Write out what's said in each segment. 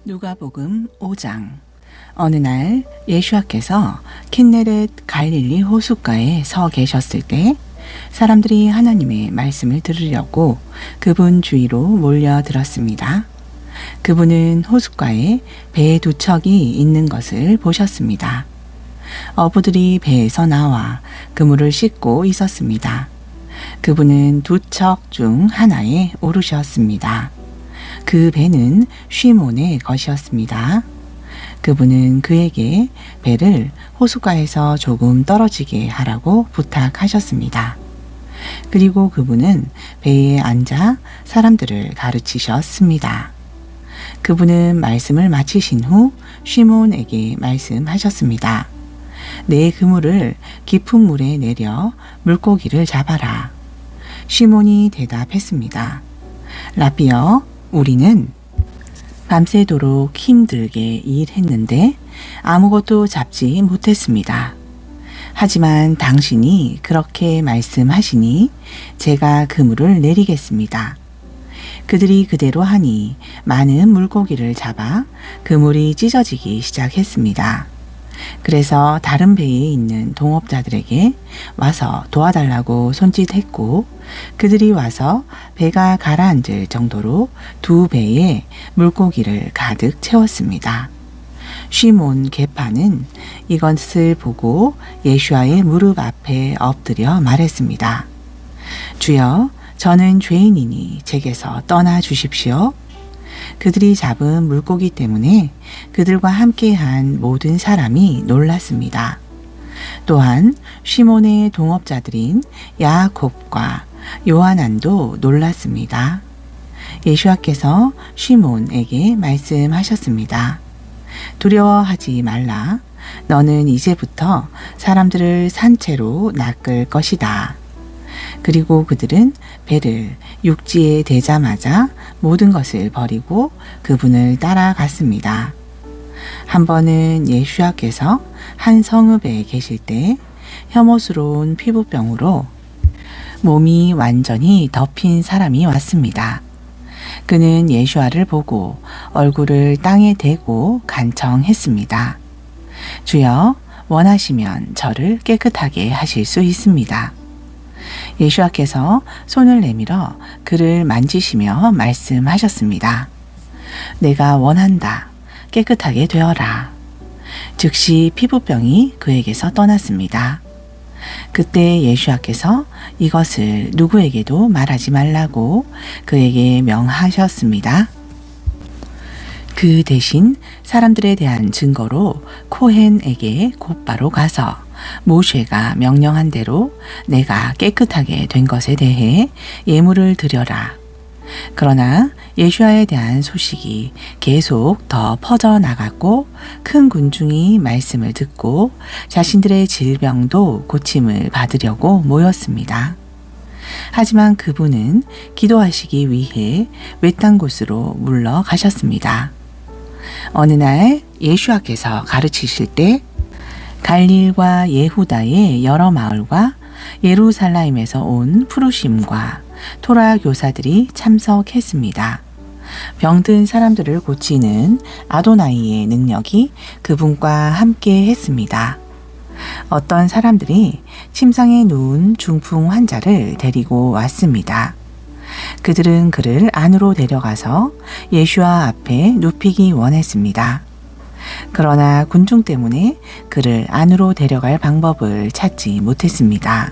누가복음 5장. 어느 날 예수께서 킨네렛 갈릴리 호숫가에 서 계셨을 때 사람들이 하나님의 말씀을 들으려고 그분 주위로 몰려들었습니다. 그분은 호숫가에 배 두 척이 있는 것을 보셨습니다. 어부들이 배에서 나와 그물을 씻고 있었습니다. 그분은 두 척 중 하나에 오르셨습니다. 그 배는 시몬의 것이었습니다. 그분은 그에게 배를 호숫가에서 조금 떨어지게 하라고 부탁하셨습니다. 그리고 그분은 배에 앉아 사람들을 가르치셨습니다. 그분은 말씀을 마치신 후 시몬에게 말씀하셨습니다. 내 그물을 깊은 물에 내려 물고기를 잡아라. 시몬이 대답했습니다. 라비여, 우리는 밤새도록 힘들게 일했는데 아무것도 잡지 못했습니다. 하지만 당신이 그렇게 말씀하시니 제가 그물을 내리겠습니다. 그들이 그대로 하니 많은 물고기를 잡아 그물이 찢어지기 시작했습니다. 그래서 다른 배에 있는 동업자들에게 와서 도와달라고 손짓했고 그들이 와서 배가 가라앉을 정도로 두 배에 물고기를 가득 채웠습니다. 시몬 계파는 이것을 보고 예수와의 무릎 앞에 엎드려 말했습니다. 주여, 저는 죄인이니 제게서 떠나 주십시오. 그들이 잡은 물고기 때문에 그들과 함께한 모든 사람이 놀랐습니다. 또한 시몬의 동업자들인 야곱과 요하난도 놀랐습니다. 예수께서 시몬에게 말씀하셨습니다. 두려워하지 말라. 너는 이제부터 사람들을 산채로 낚을 것이다. 그리고 그들은 배를 육지에 대자마자 모든 것을 버리고 그분을 따라갔습니다. 한 번은 예수께서 한 성읍에 계실 때 혐오스러운 피부병으로 몸이 완전히 덮인 사람이 왔습니다. 그는 예수를 보고 얼굴을 땅에 대고 간청했습니다. 주여, 원하시면 저를 깨끗하게 하실 수 있습니다. 예수께서 손을 내밀어 그를 만지시며 말씀하셨습니다. 내가 원한다. 깨끗하게 되어라. 즉시 피부병이 그에게서 떠났습니다. 그때 예수께서 이것을 누구에게도 말하지 말라고 그에게 명하셨습니다. 그 대신 사람들에 대한 증거로 코헨에게 곧바로 가서 모세가 명령한 대로 내가 깨끗하게 된 것에 대해 예물을 드려라. 그러나 예수와에 대한 소식이 계속 더 퍼져나갔고 큰 군중이 말씀을 듣고 자신들의 질병도 고침을 받으려고 모였습니다. 하지만 그분은 기도하시기 위해 외딴 곳으로 물러가셨습니다. 어느 날 예수께서 가르치실 때 갈릴과 예후다의 여러 마을과 예루살렘에서 온 푸르심과 토라 교사들이 참석했습니다. 병든 사람들을 고치는 아도나이의 능력이 그분과 함께 했습니다. 어떤 사람들이 침상에 누운 중풍 환자를 데리고 왔습니다. 그들은 그를 안으로 데려가서 예수와 앞에 눕히기 원했습니다. 그러나 군중 때문에 그를 안으로 데려갈 방법을 찾지 못했습니다.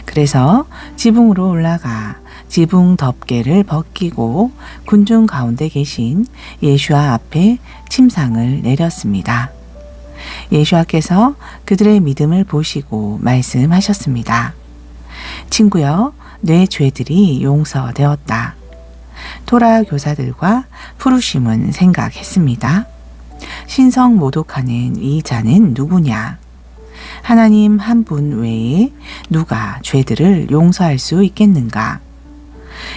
그래서 지붕으로 올라가 지붕 덮개를 벗기고 군중 가운데 계신 예수와 앞에 침상을 내렸습니다. 예수께서 그들의 믿음을 보시고 말씀하셨습니다. 친구여, 내 죄들이 용서되었다. 토라 교사들과 푸르심은 생각했습니다. 신성 모독하는 이 자는 누구냐? 하나님 한 분 외에 누가 죄들을 용서할 수 있겠는가?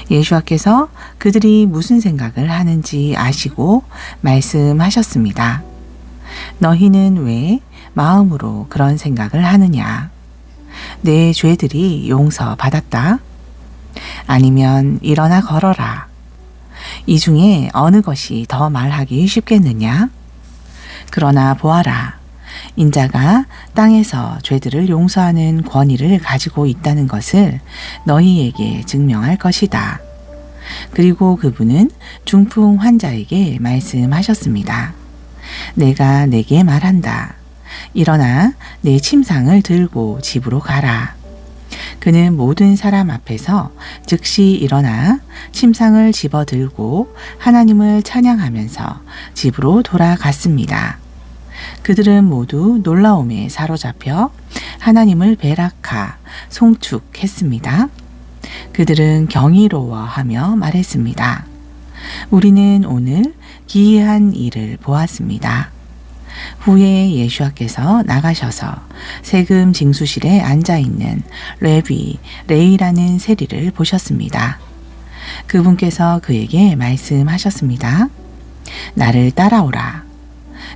예수께서 그들이 무슨 생각을 하는지 아시고 말씀하셨습니다. 너희는 왜 마음으로 그런 생각을 하느냐? 내 죄들이 용서받았다? 아니면 일어나 걸어라. 이 중에 어느 것이 더 말하기 쉽겠느냐? 그러나 보아라. 인자가 땅에서 죄들을 용서하는 권위를 가지고 있다는 것을 너희에게 증명할 것이다. 그리고 그분은 중풍 환자에게 말씀하셨습니다. 내가 내게 말한다. 일어나 내 침상을 들고 집으로 가라. 그는 모든 사람 앞에서 즉시 일어나 침상을 집어들고 하나님을 찬양하면서 집으로 돌아갔습니다. 그들은 모두 놀라움에 사로잡혀 하나님을 배락하 송축했습니다. 그들은 경이로워하며 말했습니다. 우리는 오늘 기이한 일을 보았습니다. 후에 예수와께서 나가셔서 세금 징수실에 앉아있는 레위라는 세리를 보셨습니다. 그분께서 그에게 말씀하셨습니다. 나를 따라오라.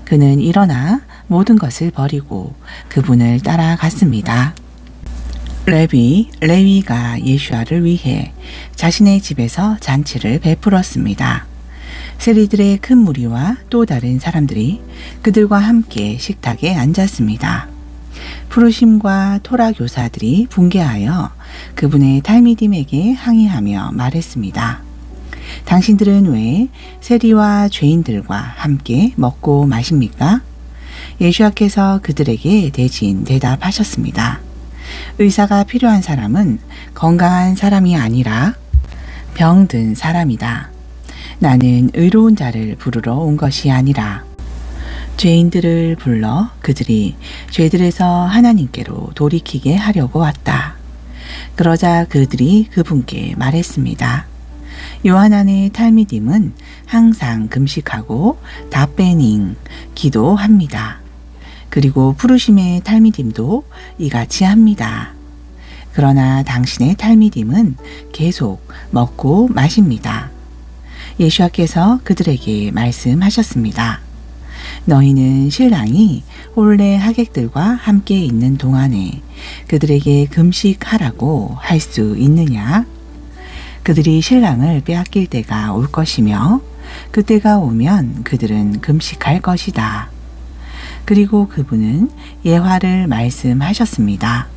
그는 일어나 모든 것을 버리고 그분을 따라갔습니다. 레위가 예수와를 위해 자신의 집에서 잔치를 베풀었습니다. 세리들의 큰 무리와 또 다른 사람들이 그들과 함께 식탁에 앉았습니다. 푸르심과 토라 교사들이 분개하여 그분의 탈미딤에게 항의하며 말했습니다. 당신들은 왜 세리와 죄인들과 함께 먹고 마십니까? 예수와께서 그들에게 대신 대답하셨습니다. 의사가 필요한 사람은 건강한 사람이 아니라 병든 사람이다. 나는 의로운 자를 부르러 온 것이 아니라 죄인들을 불러 그들이 죄들에서 하나님께로 돌이키게 하려고 왔다. 그러자 그들이 그분께 말했습니다. 요하난의 탈미딤은 항상 금식하고 다베닝 기도합니다. 그리고 푸르심의 탈미딤도 이같이 합니다. 그러나 당신의 탈미딤은 계속 먹고 마십니다. 예수와께서 그들에게 말씀하셨습니다. 너희는 신랑이 혼례 하객들과 함께 있는 동안에 그들에게 금식하라고 할 수 있느냐? 그들이 신랑을 빼앗길 때가 올 것이며 그때가 오면 그들은 금식할 것이다. 그리고 그분은 예화를 말씀하셨습니다.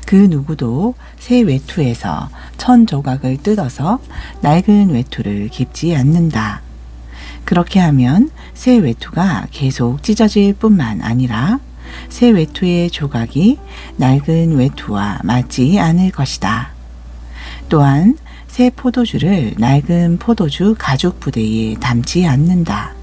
그 누구도 새 외투에서 1000조각을 뜯어서 낡은 외투를 깁지 않는다. 그렇게 하면 새 외투가 계속 찢어질 뿐만 아니라 새 외투의 조각이 낡은 외투와 맞지 않을 것이다. 또한 새 포도주를 낡은 포도주 가죽 부대에 담지 않는다.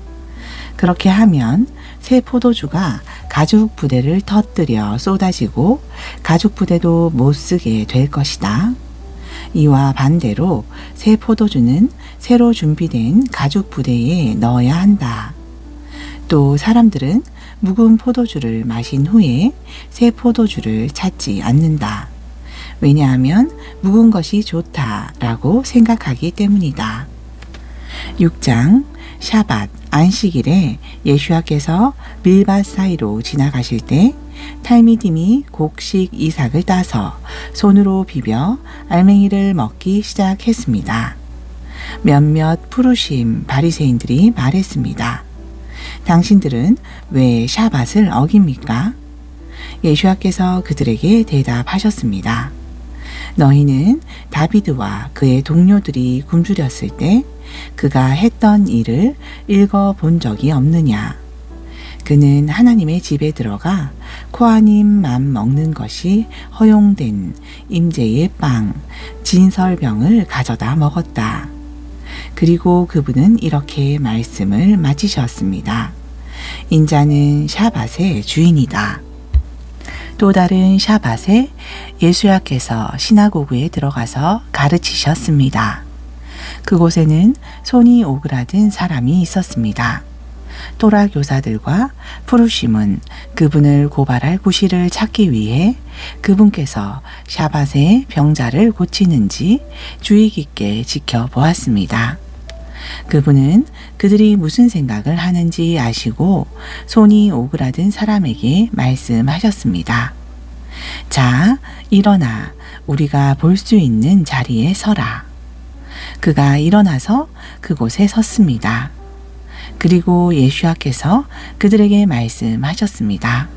그렇게 하면 새 포도주가 가죽 부대를 터뜨려 쏟아지고 가죽 부대도 못 쓰게 될 것이다. 이와 반대로 새 포도주는 새로 준비된 가죽 부대에 넣어야 한다. 또 사람들은 묵은 포도주를 마신 후에 새 포도주를 찾지 않는다. 왜냐하면 묵은 것이 좋다라고 생각하기 때문이다. 6장 샤밧 안식일에 예수와께서 밀밭 사이로 지나가실 때 탈미딤이 곡식 이삭을 따서 손으로 비벼 알맹이를 먹기 시작했습니다. 몇몇 푸르심 바리새인들이 말했습니다. 당신들은 왜 샤밧을 어깁니까? 예수와께서 그들에게 대답하셨습니다. 너희는 다비드와 그의 동료들이 굶주렸을 때 그가 했던 일을 읽어본 적이 없느냐? 그는 하나님의 집에 들어가 코아님만 먹는 것이 허용된 임재의 빵, 진설병을 가져다 먹었다. 그리고 그분은 이렇게 말씀을 마치셨습니다. 인자는 샤밧의 주인이다. 또 다른 샤밧에 예수야께서 시나고그에 들어가서 가르치셨습니다. 그곳에는 손이 오그라든 사람이 있었습니다. 토라 교사들과 푸르심은 그분을 고발할 구실을 찾기 위해 그분께서 샤밧에 병자를 고치는지 주의 깊게 지켜보았습니다. 그분은 그들이 무슨 생각을 하는지 아시고 손이 오그라든 사람에게 말씀하셨습니다. 자, 일어나 우리가 볼 수 있는 자리에 서라. 그가 일어나서 그곳에 섰습니다. 그리고 예수께서 그들에게 말씀하셨습니다.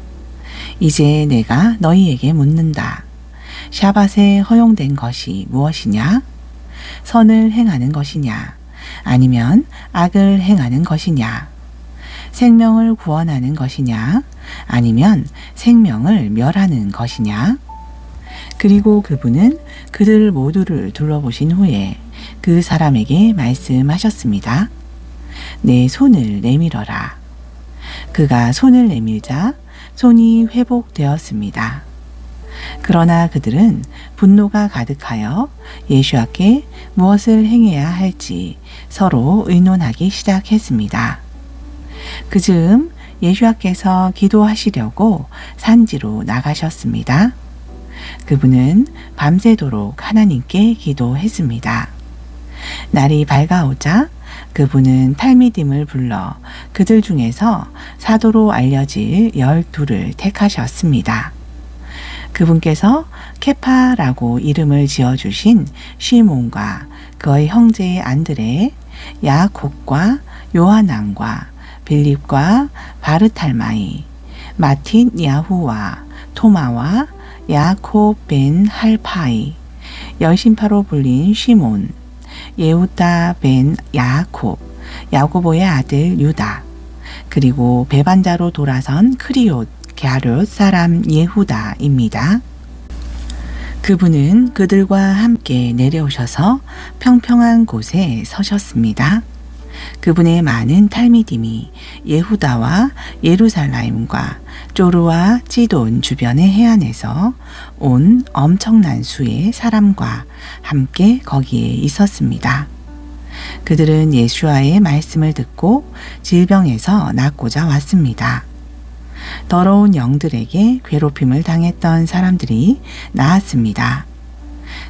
이제 내가 너희에게 묻는다. 샤밧에 허용된 것이 무엇이냐? 선을 행하는 것이냐? 아니면 악을 행하는 것이냐? 생명을 구원하는 것이냐? 아니면 생명을 멸하는 것이냐? 그리고 그분은 그들 모두를 둘러보신 후에 그 사람에게 말씀하셨습니다. 내 손을 내밀어라. 그가 손을 내밀자 손이 회복되었습니다. 그러나 그들은 분노가 가득하여 예수께 무엇을 행해야 할지 서로 의논하기 시작했습니다. 그즈음 예수께서 기도하시려고 산지로 나가셨습니다. 그분은 밤새도록 하나님께 기도했습니다. 날이 밝아오자 그분은 탈미딤을 불러 그들 중에서 사도로 알려질 12를 택하셨습니다. 그분께서 케파라고 이름을 지어주신 시몬과 그의 형제 안드레, 야곱과 요하난과 빌립과 바르탈마이, 마틴 야후와 토마와 야곱 벤 할파이, 열심파로 불린 시몬, 예후다 벤 야곱, 야고보의 아들 유다, 그리고 배반자로 돌아선 크리옷 갸롯 사람 예후다입니다. 그분은 그들과 함께 내려오셔서 평평한 곳에 서셨습니다. 그분의 많은 탈미딤이 예후다와 예루살렘과 쪼르와 찌돈 주변의 해안에서 온 엄청난 수의 사람과 함께 거기에 있었습니다. 그들은 예수와의 말씀을 듣고 질병에서 낫고자 왔습니다. 더러운 영들에게 괴롭힘을 당했던 사람들이 나았습니다.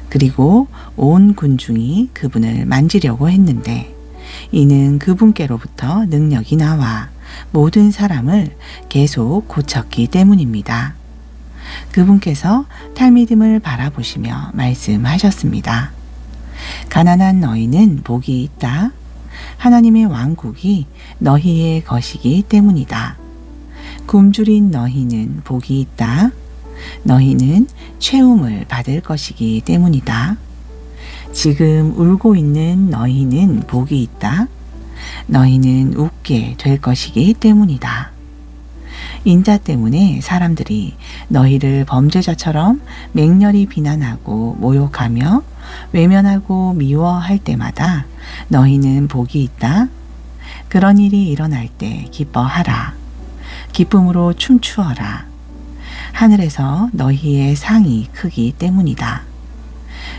그리고 온 군중이 그분을 만지려고 했는데 이는 그분께로부터 능력이 나와 모든 사람을 계속 고쳤기 때문입니다. 그분께서 탈미딤을 바라보시며 말씀하셨습니다. 가난한 너희는 복이 있다. 하나님의 왕국이 너희의 것이기 때문이다. 굶주린 너희는 복이 있다. 너희는 채움을 받을 것이기 때문이다. 지금 울고 있는 너희는 복이 있다. 너희는 웃게 될 것이기 때문이다. 인자 때문에 사람들이 너희를 범죄자처럼 맹렬히 비난하고 모욕하며 외면하고 미워할 때마다 너희는 복이 있다. 그런 일이 일어날 때 기뻐하라. 기쁨으로 춤추어라. 하늘에서 너희의 상이 크기 때문이다.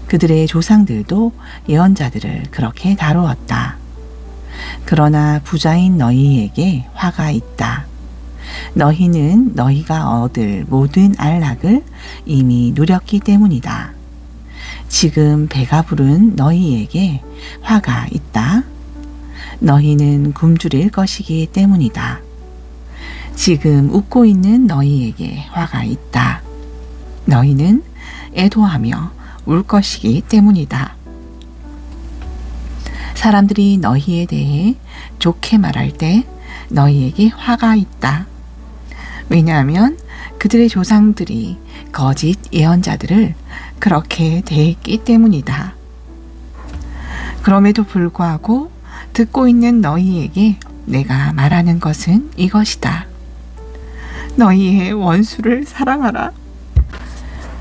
그들의 조상들도 예언자들을 그렇게 다루었다. 그러나 부자인 너희에게 화가 있다. 너희는 너희가 얻을 모든 안락을 이미 누렸기 때문이다. 지금 배가 부른 너희에게 화가 있다. 너희는 굶주릴 것이기 때문이다. 지금 웃고 있는 너희에게 화가 있다. 너희는 애도하며 울 것이기 때문이다. 사람들이 너희에 대해 좋게 말할 때 너희에게 화가 있다. 왜냐하면 그들의 조상들이 거짓 예언자들을 그렇게 대했기 때문이다. 그럼에도 불구하고 듣고 있는 너희에게 내가 말하는 것은 이것이다. 너희의 원수를 사랑하라.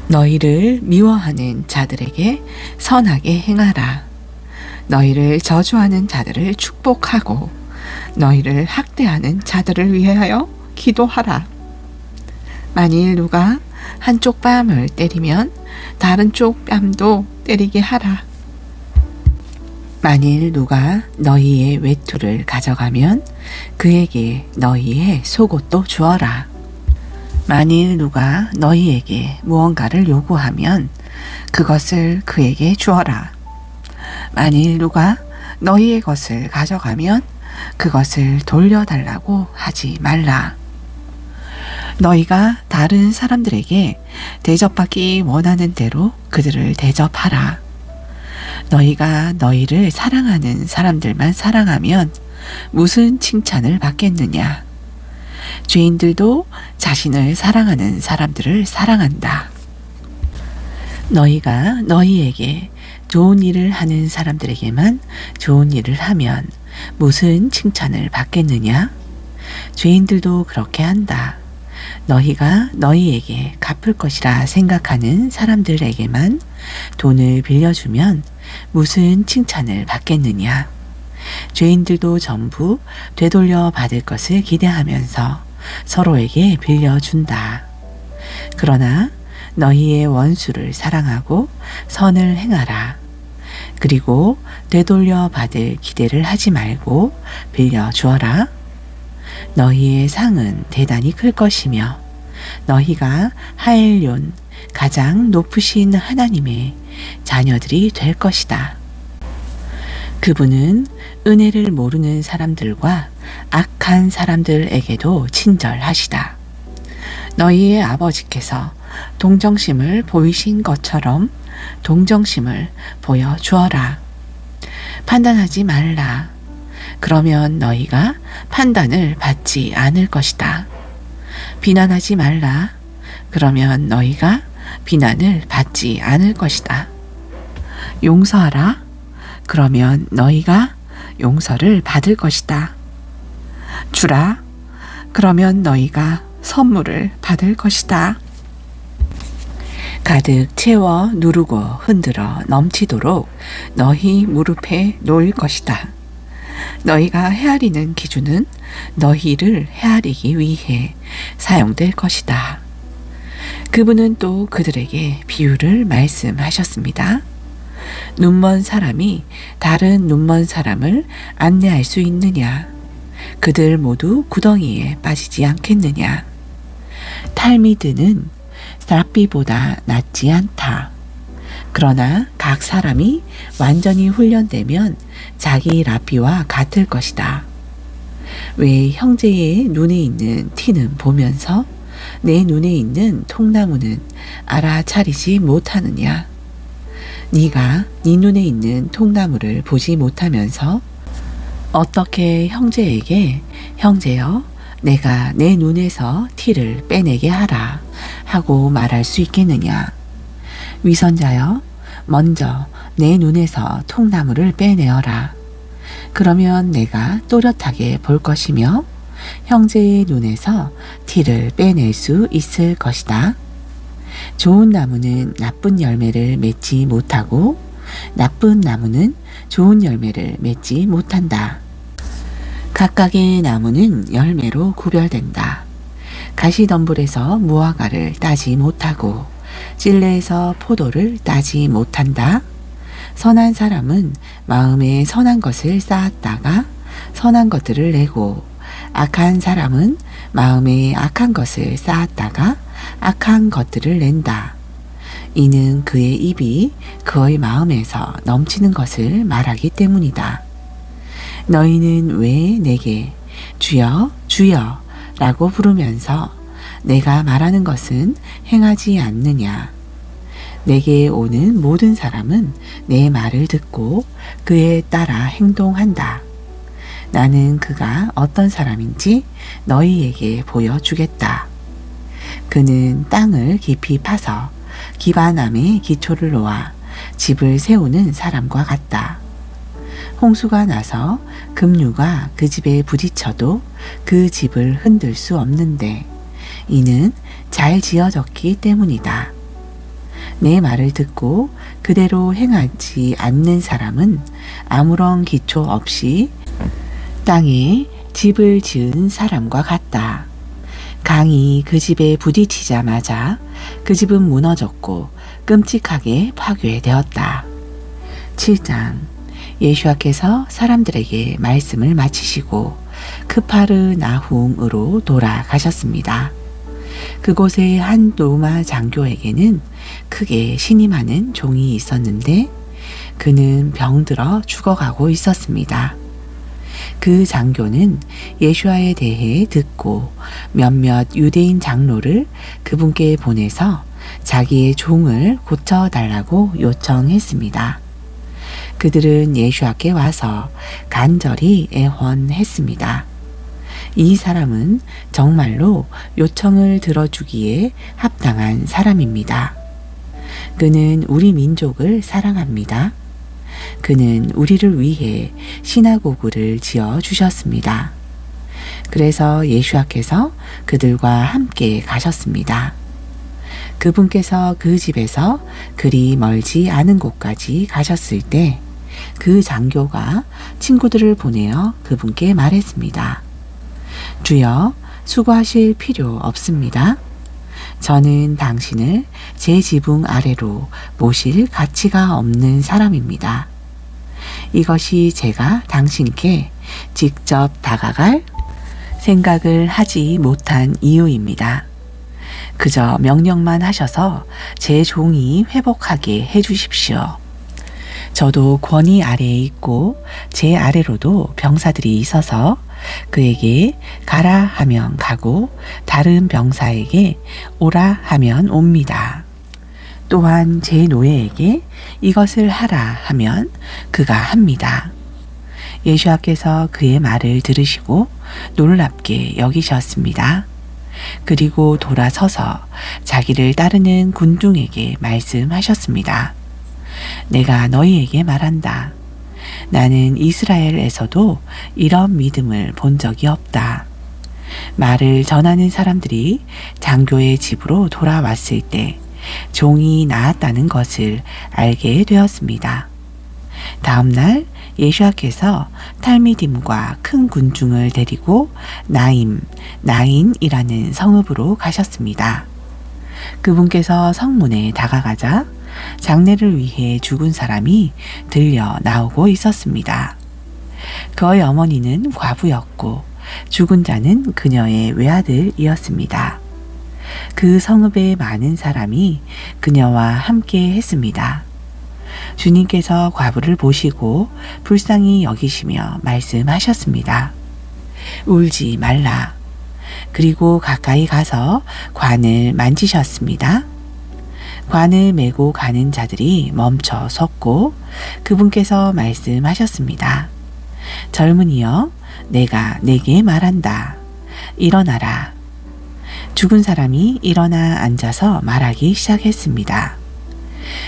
너희를 미워하는 자들에게 선하게 행하라. 너희를 저주하는 자들을 축복하고 너희를 학대하는 자들을 위하여 기도하라. 만일 누가 한쪽 뺨을 때리면 다른 쪽 뺨도 때리게 하라. 만일 누가 너희의 외투를 가져가면 그에게 너희의 속옷도 주어라. 만일 누가 너희에게 무언가를 요구하면 그것을 그에게 주어라. 만일 누가 너희의 것을 가져가면 그것을 돌려달라고 하지 말라. 너희가 다른 사람들에게 대접받기 원하는 대로 그들을 대접하라. 너희가 너희를 사랑하는 사람들만 사랑하면 무슨 칭찬을 받겠느냐? 죄인들도 자신을 사랑하는 사람들을 사랑한다. 너희가 너희에게 좋은 일을 하는 사람들에게만 좋은 일을 하면 무슨 칭찬을 받겠느냐? 죄인들도 그렇게 한다. 너희가 너희에게 갚을 것이라 생각하는 사람들에게만 돈을 빌려주면 무슨 칭찬을 받겠느냐? 죄인들도 전부 되돌려 받을 것을 기대하면서 서로에게 빌려준다. 그러나 너희의 원수를 사랑하고 선을 행하라. 그리고 되돌려 받을 기대를 하지 말고 빌려주어라. 너희의 상은 대단히 클 것이며 너희가 하엘yon 가장 높으신 하나님의 자녀들이 될 것이다. 그분은 은혜를 모르는 사람들과 악한 사람들에게도 친절하시다. 너희의 아버지께서 동정심을 보이신 것처럼 동정심을 보여주어라. 판단하지 말라. 그러면 너희가 판단을 받지 않을 것이다. 비난하지 말라. 그러면 너희가 비난을 받지 않을 것이다. 용서하라. 그러면 너희가 용서를 받을 것이다. 주라. 그러면 너희가 선물을 받을 것이다. 가득 채워 누르고 흔들어 넘치도록 너희 무릎에 놓일 것이다. 너희가 헤아리는 기준은 너희를 헤아리기 위해 사용될 것이다. 그분은 또 그들에게 비유를 말씀하셨습니다. 눈먼 사람이 다른 눈먼 사람을 안내할 수 있느냐? 그들 모두 구덩이에 빠지지 않겠느냐? 탈미드는 랍비보다 낫지 않다. 그러나 각 사람이 완전히 훈련되면 자기 랍비와 같을 것이다. 왜 형제의 눈에 있는 티는 보면서 내 눈에 있는 통나무는 알아차리지 못하느냐? 네가 네 눈에 있는 통나무를 보지 못하면서 어떻게 형제에게 형제여 내가 내 눈에서 티를 빼내게 하라 하고 말할 수 있겠느냐? 위선자여 먼저 내 눈에서 통나무를 빼내어라. 그러면 내가 또렷하게 볼 것이며 형제의 눈에서 티를 빼낼 수 있을 것이다. 좋은 나무는 나쁜 열매를 맺지 못하고 나쁜 나무는 좋은 열매를 맺지 못한다. 각각의 나무는 열매로 구별된다. 가시덤불에서 무화과를 따지 못하고 찔레에서 포도를 따지 못한다. 선한 사람은 마음에 선한 것을 쌓았다가 선한 것들을 내고 악한 사람은 마음에 악한 것을 쌓았다가 악한 것들을 낸다. 이는 그의 입이 그의 마음에서 넘치는 것을 말하기 때문이다. 너희는 왜 내게 주여 주여 라고 부르면서 내가 말하는 것은 행하지 않느냐? 내게 오는 모든 사람은 내 말을 듣고 그에 따라 행동한다. 나는 그가 어떤 사람인지 너희에게 보여주겠다. 그는 땅을 깊이 파서 기반암에 기초를 놓아 집을 세우는 사람과 같다. 홍수가 나서 급류가 그 집에 부딪혀도 그 집을 흔들 수 없는데 이는 잘 지어졌기 때문이다. 내 말을 듣고 그대로 행하지 않는 사람은 아무런 기초 없이 땅에 집을 지은 사람과 같다. 강이 그 집에 부딪히자마자 그 집은 무너졌고 끔찍하게 파괴되었다. 7장 예수와께서 사람들에게 말씀을 마치시고 크파르나훔으로 돌아가셨습니다. 그곳에 한 로마 장교에게는 크게 신임하는 종이 있었는데 그는 병들어 죽어가고 있었습니다. 그 장교는 예수와에 대해 듣고 몇몇 유대인 장로를 그분께 보내서 자기의 종을 고쳐달라고 요청했습니다. 그들은 예수께 와서 간절히 애원했습니다. 이 사람은 정말로 요청을 들어주기에 합당한 사람입니다. 그는 우리 민족을 사랑합니다. 그는 우리를 위해 시나고그를 지어 주셨습니다. 그래서 예수께서 그들과 함께 가셨습니다. 그분께서 그 집에서 그리 멀지 않은 곳까지 가셨을 때 그 장교가 친구들을 보내어 그분께 말했습니다. 주여, 수고하실 필요 없습니다. 저는 당신을 제 지붕 아래로 모실 가치가 없는 사람입니다. 이것이 제가 당신께 직접 다가갈 생각을 하지 못한 이유입니다. 그저 명령만 하셔서 제 종이 회복하게 해주십시오. 저도 권위 아래에 있고 제 아래로도 병사들이 있어서 그에게 가라 하면 가고 다른 병사에게 오라 하면 옵니다. 또한 제 노예에게 이것을 하라 하면 그가 합니다. 예수께서 그의 말을 들으시고 놀랍게 여기셨습니다. 그리고 돌아서서 자기를 따르는 군중에게 말씀하셨습니다. 내가 너희에게 말한다. 나는 이스라엘에서도 이런 믿음을 본 적이 없다. 말을 전하는 사람들이 장교의 집으로 돌아왔을 때 종이 나았다는 것을 알게 되었습니다. 다음 날 예수께서 탈미딤과 큰 군중을 데리고 나인이라는 성읍으로 가셨습니다. 그분께서 성문에 다가가자 장례를 위해 죽은 사람이 들려 나오고 있었습니다. 그의 어머니는 과부였고 죽은 자는 그녀의 외아들이었습니다. 그 성읍에 많은 사람이 그녀와 함께 했습니다. 주님께서 과부를 보시고 불쌍히 여기시며 말씀하셨습니다. 울지 말라. 그리고 가까이 가서 관을 만지셨습니다. 관을 메고 가는 자들이 멈춰 섰고 그분께서 말씀하셨습니다. 젊은이여, 내가 내게 말한다. 일어나라. 죽은 사람이 일어나 앉아서 말하기 시작했습니다.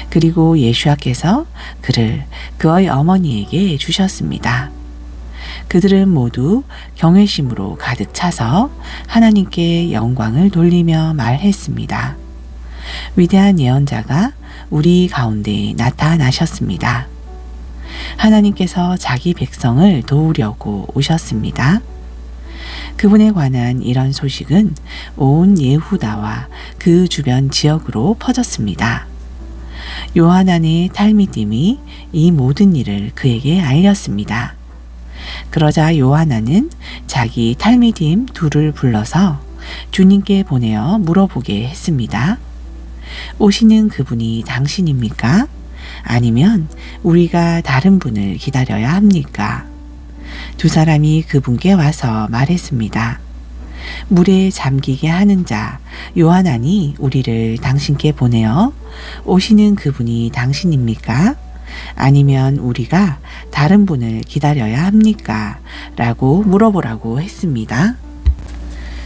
그리고 예수께서 그를 그의 어머니에게 주셨습니다. 그들은 모두 경외심으로 가득 차서 하나님께 영광을 돌리며 말했습니다. 위대한 예언자가 우리 가운데 나타나셨습니다. 하나님께서 자기 백성을 도우려고 오셨습니다. 그분에 관한 이런 소식은 온 예후다와 그 주변 지역으로 퍼졌습니다. 요하난의 탈미딤이 이 모든 일을 그에게 알렸습니다. 그러자 요하난은 자기 탈미딤 둘을 불러서 주님께 보내어 물어보게 했습니다. 오시는 그분이 당신입니까? 아니면 우리가 다른 분을 기다려야 합니까? 두 사람이 그분께 와서 말했습니다. 물에 잠기게 하는 자 요하난이 우리를 당신께 보내어 오시는 그분이 당신입니까? 아니면 우리가 다른 분을 기다려야 합니까? 라고 물어보라고 했습니다.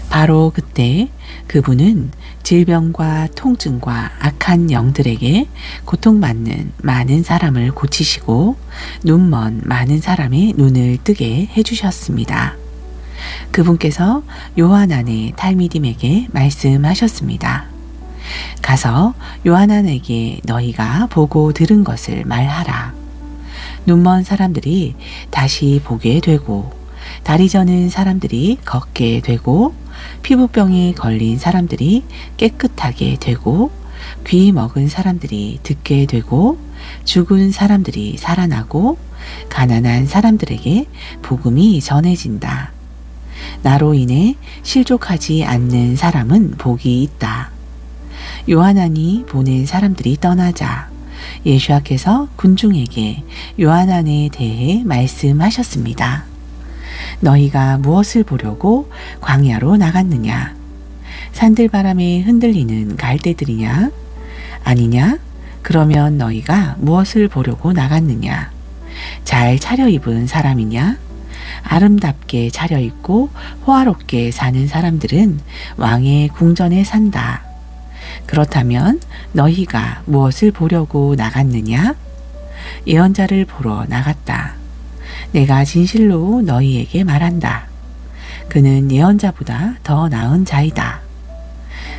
바로 그때 그분은 질병과 통증과 악한 영들에게 고통받는 많은 사람을 고치시고 눈먼 많은 사람의 눈을 뜨게 해주셨습니다. 그분께서 요하난의 탈미딤에게 말씀하셨습니다. 가서 요하난에게 너희가 보고 들은 것을 말하라. 눈먼 사람들이 다시 보게 되고 다리 저는 사람들이 걷게 되고 피부병에 걸린 사람들이 깨끗하게 되고 귀 먹은 사람들이 듣게 되고 죽은 사람들이 살아나고 가난한 사람들에게 복음이 전해진다. 나로 인해 실족하지 않는 사람은 복이 있다. 요하난이 보낸 사람들이 떠나자 예수께서 군중에게 요하난에 대해 말씀하셨습니다. 너희가 무엇을 보려고 광야로 나갔느냐? 산들바람에 흔들리는 갈대들이냐? 아니냐? 그러면 너희가 무엇을 보려고 나갔느냐? 잘 차려입은 사람이냐? 아름답게 차려입고 호화롭게 사는 사람들은 왕의 궁전에 산다. 그렇다면 너희가 무엇을 보려고 나갔느냐? 예언자를 보러 나갔다. 내가 진실로 너희에게 말한다. 그는 예언자보다 더 나은 자이다.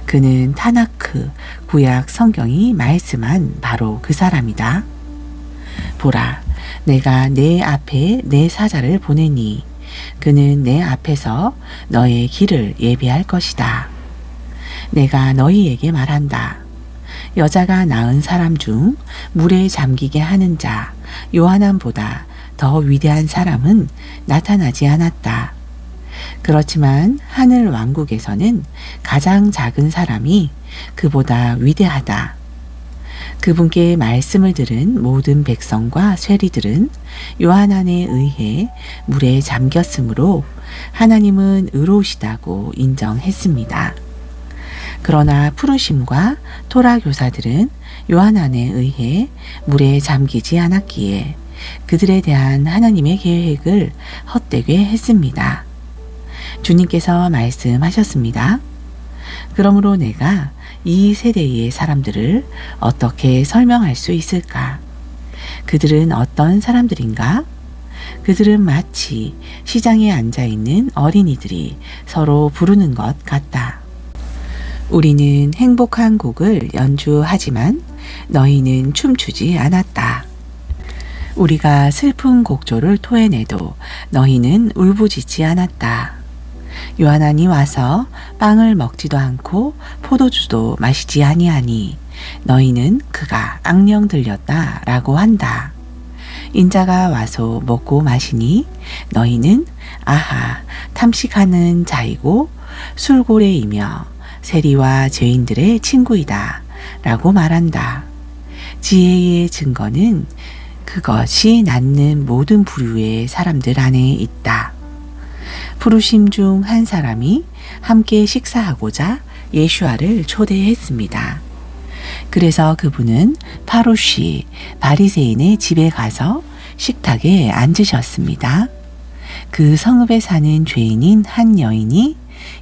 그는 타나크, 구약 성경이 말씀한 바로 그 사람이다. 보라, 내가 내 앞에 내 사자를 보내니 그는 내 앞에서 너의 길을 예비할 것이다. 내가 너희에게 말한다. 여자가 낳은 사람 중 물에 잠기게 하는 자 요하난보다 더 위대한 사람은 나타나지 않았다. 그렇지만 하늘 왕국에서는 가장 작은 사람이 그보다 위대하다. 그분께 말씀을 들은 모든 백성과 쇠리들은 요한안에 의해 물에 잠겼으므로 하나님은 의로우시다고 인정했습니다. 그러나 푸르심과 토라 교사들은 요한안에 의해 물에 잠기지 않았기에 그들에 대한 하나님의 계획을 헛되게 했습니다. 주님께서 말씀하셨습니다. 그러므로 내가 이 세대의 사람들을 어떻게 설명할 수 있을까? 그들은 어떤 사람들인가? 그들은 마치 시장에 앉아 있는 어린이들이 서로 부르는 것 같다. 우리는 행복한 곡을 연주하지만 너희는 춤추지 않았다. 우리가 슬픈 곡조를 토해내도 너희는 울부짖지 않았다. 요한안이 와서 빵을 먹지도 않고 포도주도 마시지 아니하니 너희는 그가 악령 들렸다 라고 한다. 인자가 와서 먹고 마시니 너희는 아하 탐식하는 자이고 술고래이며 세리와 죄인들의 친구이다 라고 말한다. 지혜의 증거는 그것이 낳는 모든 부류의 사람들 안에 있다. 푸르심 중 한 사람이 함께 식사하고자 예슈아를 초대했습니다. 그래서 그분은 파루시 바리새인의 집에 가서 식탁에 앉으셨습니다. 그 성읍에 사는 죄인인 한 여인이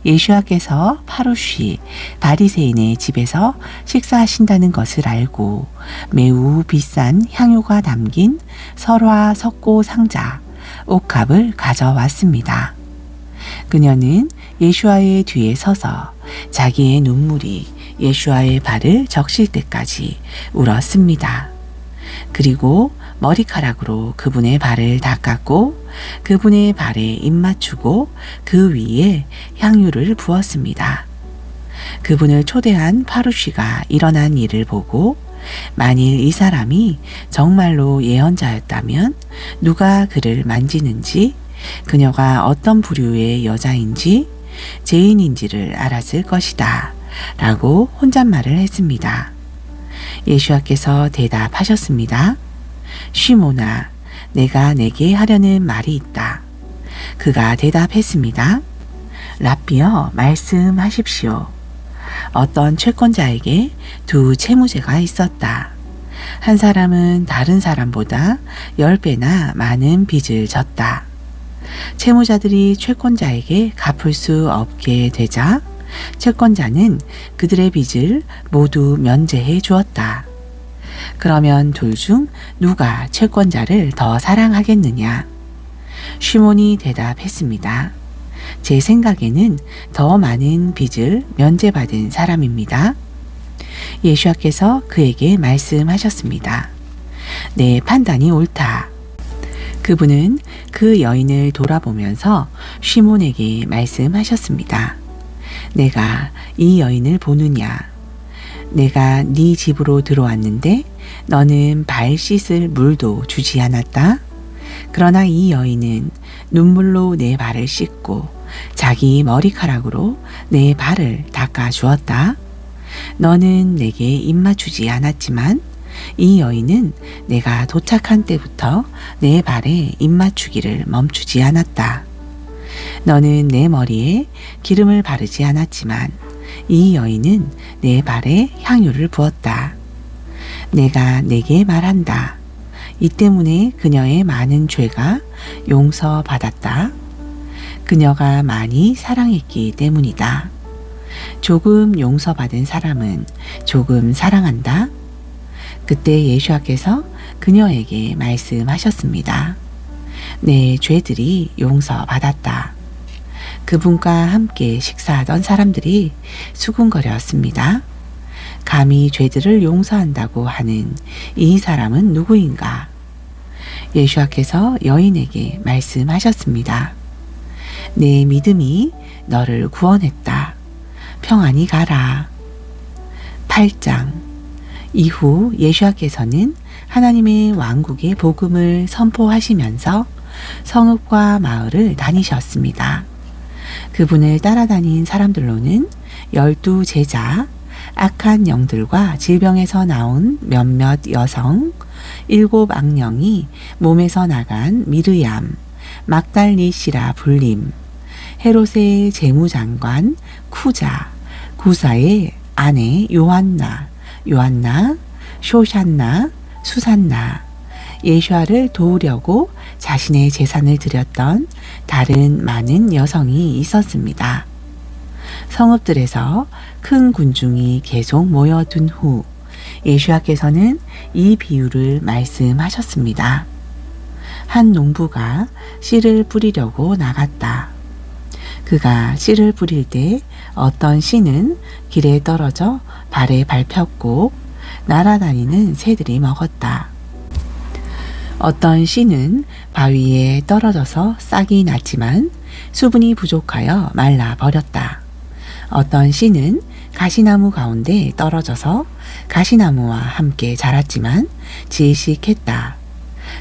예슈아께서 파루시 바리새인의 집에서 식사하신다는 것을 알고 매우 비싼 향유가 담긴 설화 석고 상자 옥합을 가져왔습니다. 그녀는 예슈아의 뒤에 서서 자기의 눈물이 예슈아의 발을 적실 때까지 울었습니다. 그리고 머리카락으로 그분의 발을 닦았고 그분의 발에 입 맞추고 그 위에 향유를 부었습니다. 그분을 초대한 파루시가 일어난 일을 보고 만일 이 사람이 정말로 예언자였다면 누가 그를 만지는지 그녀가 어떤 부류의 여자인지 죄인인지를 알았을 것이다 라고 혼잣말을 했습니다. 예수께서 대답하셨습니다. 시몬아, 내가 내게 하려는 말이 있다. 그가 대답했습니다. 랍비여, 말씀하십시오. 어떤 채권자에게 두 채무자가 있었다. 한 사람은 다른 사람보다 10배나 많은 빚을 졌다. 채무자들이 채권자에게 갚을 수 없게 되자 채권자는 그들의 빚을 모두 면제해 주었다. 그러면 둘 중 누가 채권자를 더 사랑하겠느냐? 시몬이 대답했습니다. 제 생각에는 더 많은 빚을 면제받은 사람입니다. 예수께서 그에게 말씀하셨습니다. 내 판단이 옳다. 그분은 그 여인을 돌아보면서 시몬에게 말씀하셨습니다. 내가 이 여인을 보느냐? 내가 네 집으로 들어왔는데 너는 발 씻을 물도 주지 않았다. 그러나 이 여인은 눈물로 내 발을 씻고 자기 머리카락으로 내 발을 닦아 주었다. 너는 내게 입 맞추지 않았지만 이 여인은 내가 도착한 때부터 내 발에 입 맞추기를 멈추지 않았다. 너는 내 머리에 기름을 바르지 않았지만 이 여인은 내 발에 향유를 부었다. 내가 내게 말한다. 이 때문에 그녀의 많은 죄가 용서받았다. 그녀가 많이 사랑했기 때문이다. 조금 용서받은 사람은 조금 사랑한다. 그때 예수와께서 그녀에게 말씀하셨습니다. 내 죄들이 용서받았다. 그분과 함께 식사하던 사람들이 수군거렸습니다. 감히 죄들을 용서한다고 하는 이 사람은 누구인가? 예수와께서 여인에게 말씀하셨습니다. 내 믿음이 너를 구원했다. 평안히 가라. 8장. 이후 예수와께서는 하나님의 왕국의 복음을 선포하시면서 성읍과 마을을 다니셨습니다. 그분을 따라다닌 사람들로는 12 제자, 악한 영들과 질병에서 나온 몇몇 여성, 7 악령이 몸에서 나간 미르얌, 막달리시라 불림, 헤롯의 재무장관 쿠자, 구사의 아내 요한나, 쇼샨나, 수산나, 예수아를 도우려고 자신의 재산을 드렸던 다른 많은 여성이 있었습니다. 성읍들에서 큰 군중이 계속 모여든 후 예수아께서는 이 비유를 말씀하셨습니다. 한 농부가 씨를 뿌리려고 나갔다. 그가 씨를 뿌릴 때 어떤 씨는 길에 떨어져 발에 밟혔고 날아다니는 새들이 먹었다. 어떤 씨는 바위에 떨어져서 싹이 났지만 수분이 부족하여 말라버렸다. 어떤 씨는 가시나무 가운데 떨어져서 가시나무와 함께 자랐지만 질식했다.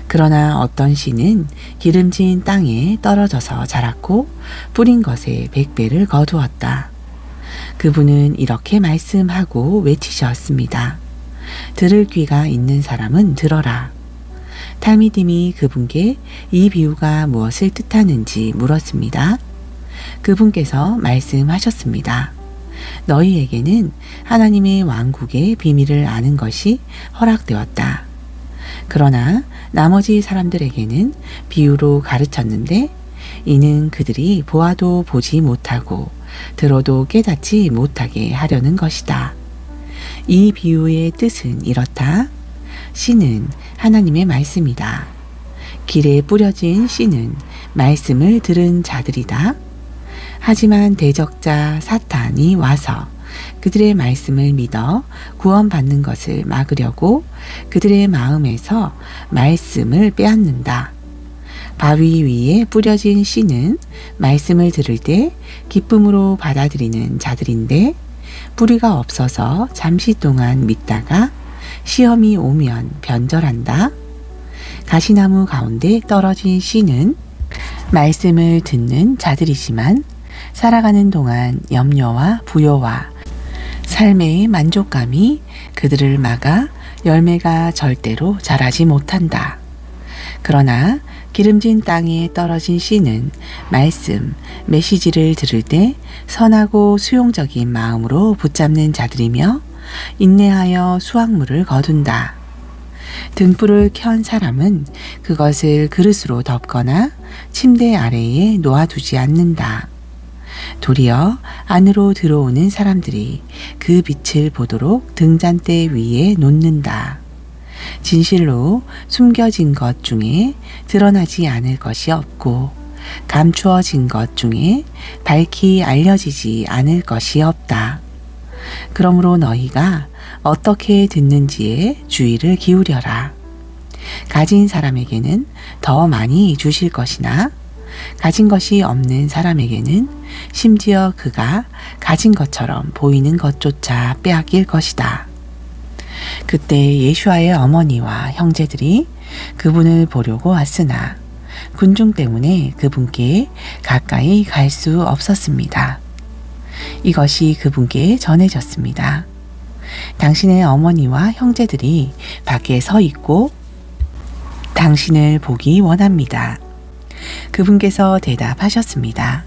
그러나 어떤 씨는 기름진 땅에 떨어져서 자랐고 뿌린 것에 100배를 거두었다. 그분은 이렇게 말씀하고 외치셨습니다. 들을 귀가 있는 사람은 들어라. 탈미딤이 그분께 이 비유가 무엇을 뜻하는지 물었습니다. 그분께서 말씀하셨습니다. 너희에게는 하나님의 왕국의 비밀을 아는 것이 허락되었다. 그러나 나머지 사람들에게는 비유로 가르쳤는데 이는 그들이 보아도 보지 못하고 들어도 깨닫지 못하게 하려는 것이다. 이 비유의 뜻은 이렇다. 씨는 하나님의 말씀이다. 길에 뿌려진 씨는 말씀을 들은 자들이다. 하지만 대적자 사탄이 와서 그들의 말씀을 믿어 구원받는 것을 막으려고 그들의 마음에서 말씀을 빼앗는다. 바위 위에 뿌려진 씨는 말씀을 들을 때 기쁨으로 받아들이는 자들인데 뿌리가 없어서 잠시 동안 믿다가 시험이 오면 변절한다. 가시나무 가운데 떨어진 씨는 말씀을 듣는 자들이지만 살아가는 동안 염려와 부요와 삶의 만족감이 그들을 막아 열매가 절대로 자라지 못한다. 그러나 기름진 땅에 떨어진 씨는 말씀, 메시지를 들을 때 선하고 수용적인 마음으로 붙잡는 자들이며 인내하여 수확물을 거둔다. 등불을 켠 사람은 그것을 그릇으로 덮거나 침대 아래에 놓아두지 않는다. 도리어 안으로 들어오는 사람들이 그 빛을 보도록 등잔대 위에 놓는다. 진실로 숨겨진 것 중에 드러나지 않을 것이 없고 감추어진 것 중에 밝히 알려지지 않을 것이 없다. 그러므로 너희가 어떻게 듣는지에 주의를 기울여라. 가진 사람에게는 더 많이 주실 것이나 가진 것이 없는 사람에게는 심지어 그가 가진 것처럼 보이는 것조차 빼앗길 것이다. 그때 예수와의 어머니와 형제들이 그분을 보려고 왔으나 군중 때문에 그분께 가까이 갈 수 없었습니다. 이것이 그분께 전해졌습니다. 당신의 어머니와 형제들이 밖에 서 있고 당신을 보기 원합니다. 그분께서 대답하셨습니다.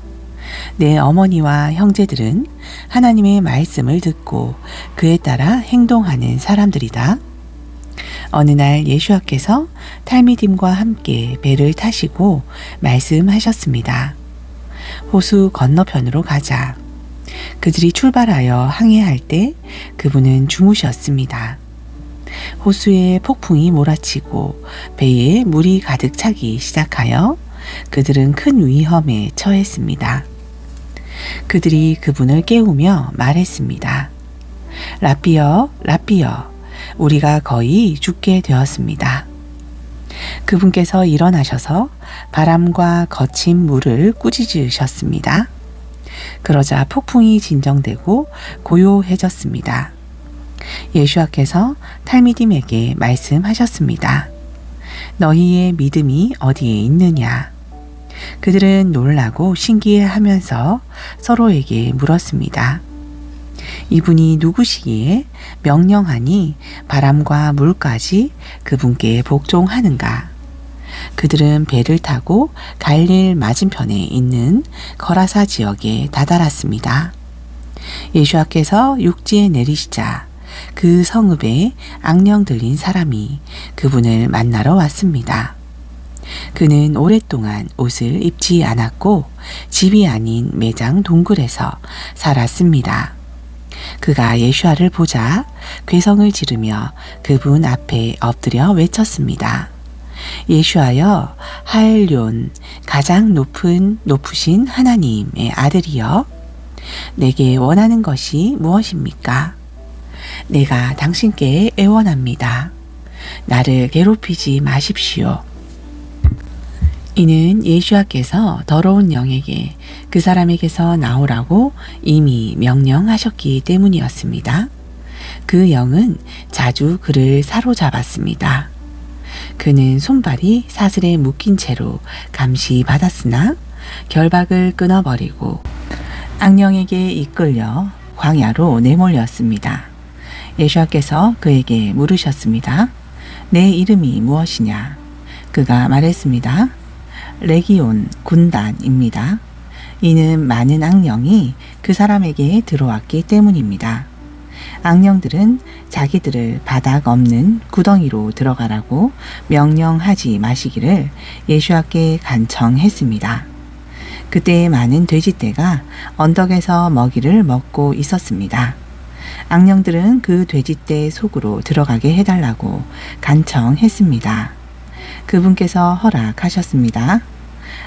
내 어머니와 형제들은 하나님의 말씀을 듣고 그에 따라 행동하는 사람들이다. 어느 날 예수와께서 탈미딤과 함께 배를 타시고 말씀하셨습니다. 호수 건너편으로 가자. 그들이 출발하여 항해할 때 그분은 주무셨습니다. 호수에 폭풍이 몰아치고 배에 물이 가득 차기 시작하여 그들은 큰 위험에 처했습니다. 그들이 그분을 깨우며 말했습니다. 랍비여, 랍비여, 우리가 거의 죽게 되었습니다. 그분께서 일어나셔서 바람과 거친 물을 꾸짖으셨습니다. 그러자 폭풍이 진정되고 고요해졌습니다. 예수와께서 탈미딤에게 말씀하셨습니다. 너희의 믿음이 어디에 있느냐? 그들은 놀라고 신기해하면서 서로에게 물었습니다. 이분이 누구시기에 명령하니 바람과 물까지 그분께 복종하는가? 그들은 배를 타고 갈릴 맞은편에 있는 거라사 지역에 다다랐습니다. 예수와께서 육지에 내리시자 그 성읍에 악령 들린 사람이 그분을 만나러 왔습니다. 그는 오랫동안 옷을 입지 않았고 집이 아닌 매장 동굴에서 살았습니다. 그가 예수와를 보자 괴성을 지르며 그분 앞에 엎드려 외쳤습니다. 예수와여, 하엘yon, 가장 높으신 하나님의 아들이여, 내게 원하는 것이 무엇입니까? 내가 당신께 애원합니다. 나를 괴롭히지 마십시오. 이는 예수와께서 더러운 영에게 그 사람에게서 나오라고 이미 명령하셨기 때문이었습니다. 그 영은 자주 그를 사로잡았습니다. 그는 손발이 사슬에 묶인 채로 감시받았으나 결박을 끊어버리고 악령에게 이끌려 광야로 내몰렸습니다. 예수와께서 그에게 물으셨습니다. 내 이름이 무엇이냐? 그가 말했습니다. 레기온, 군단입니다. 이는 많은 악령이 그 사람에게 들어왔기 때문입니다. 악령들은 자기들을 바닥 없는 구덩이로 들어가라고 명령하지 마시기를 예수와께 간청했습니다. 그때 많은 돼지떼가 언덕에서 먹이를 먹고 있었습니다. 악령들은 그 돼지떼 속으로 들어가게 해달라고 간청했습니다. 그분께서 허락하셨습니다.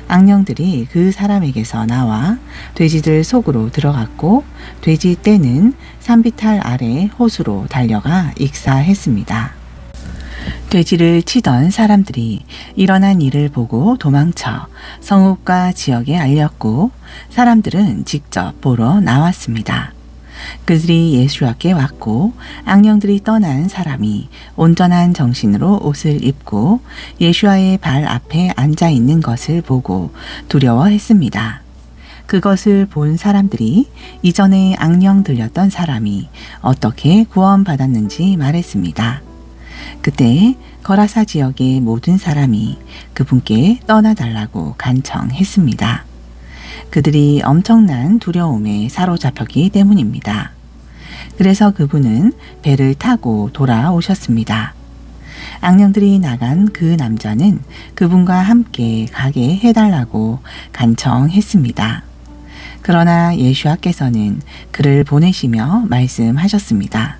악령들이 그 사람에게서 나와 돼지들 속으로 들어갔고 돼지떼는 산비탈 아래 호수로 달려가 익사했습니다. 돼지를 치던 사람들이 일어난 일을 보고 도망쳐 성읍과 지역에 알렸고 사람들은 직접 보러 나왔습니다. 그들이 예수와께 왔고 악령들이 떠난 사람이 온전한 정신으로 옷을 입고 예수와의 발 앞에 앉아 있는 것을 보고 두려워했습니다. 그것을 본 사람들이 이전에 악령 들렸던 사람이 어떻게 구원받았는지 말했습니다. 그때 거라사 지역의 모든 사람이 그분께 떠나달라고 간청했습니다. 그들이 엄청난 두려움에 사로잡혔기 때문입니다. 그래서 그분은 배를 타고 돌아오셨습니다. 악령들이 나간 그 남자는 그분과 함께 가게 해달라고 간청했습니다. 그러나 예수와께서는 그를 보내시며 말씀하셨습니다.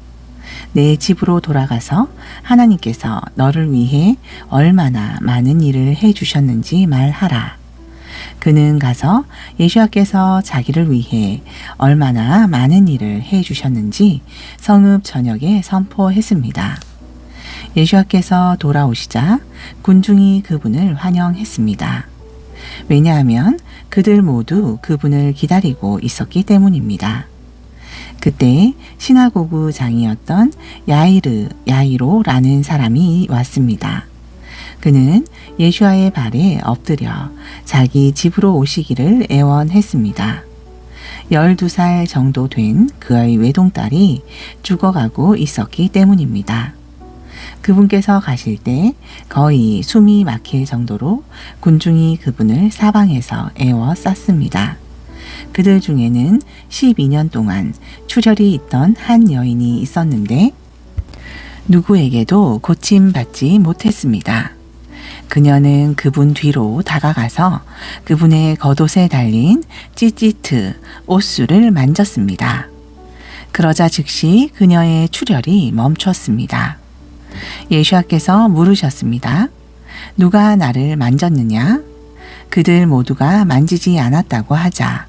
내 집으로 돌아가서 하나님께서 너를 위해 얼마나 많은 일을 해주셨는지 말하라. 그는 가서 예수와께서 자기를 위해 얼마나 많은 일을 해주셨는지 성읍 전역에 선포했습니다. 예수와께서 돌아오시자 군중이 그분을 환영했습니다. 왜냐하면 그들 모두 그분을 기다리고 있었기 때문입니다. 그때 시나고구장이었던 야이로라는 사람이 왔습니다. 그는 예수와의 발에 엎드려 자기 집으로 오시기를 애원했습니다. 12살 정도 된 그의 외동딸이 죽어가고 있었기 때문입니다. 그분께서 가실 때 거의 숨이 막힐 정도로 군중이 그분을 사방에서 애워쌌습니다. 그들 중에는 12년 동안 출혈이 있던 한 여인이 있었는데 누구에게도 고침받지 못했습니다. 그녀는 그분 뒤로 다가가서 그분의 겉옷에 달린 찌찌트 옷수를 만졌습니다. 그러자 즉시 그녀의 출혈이 멈췄습니다. 예수와께서 물으셨습니다. 누가 나를 만졌느냐? 그들 모두가 만지지 않았다고 하자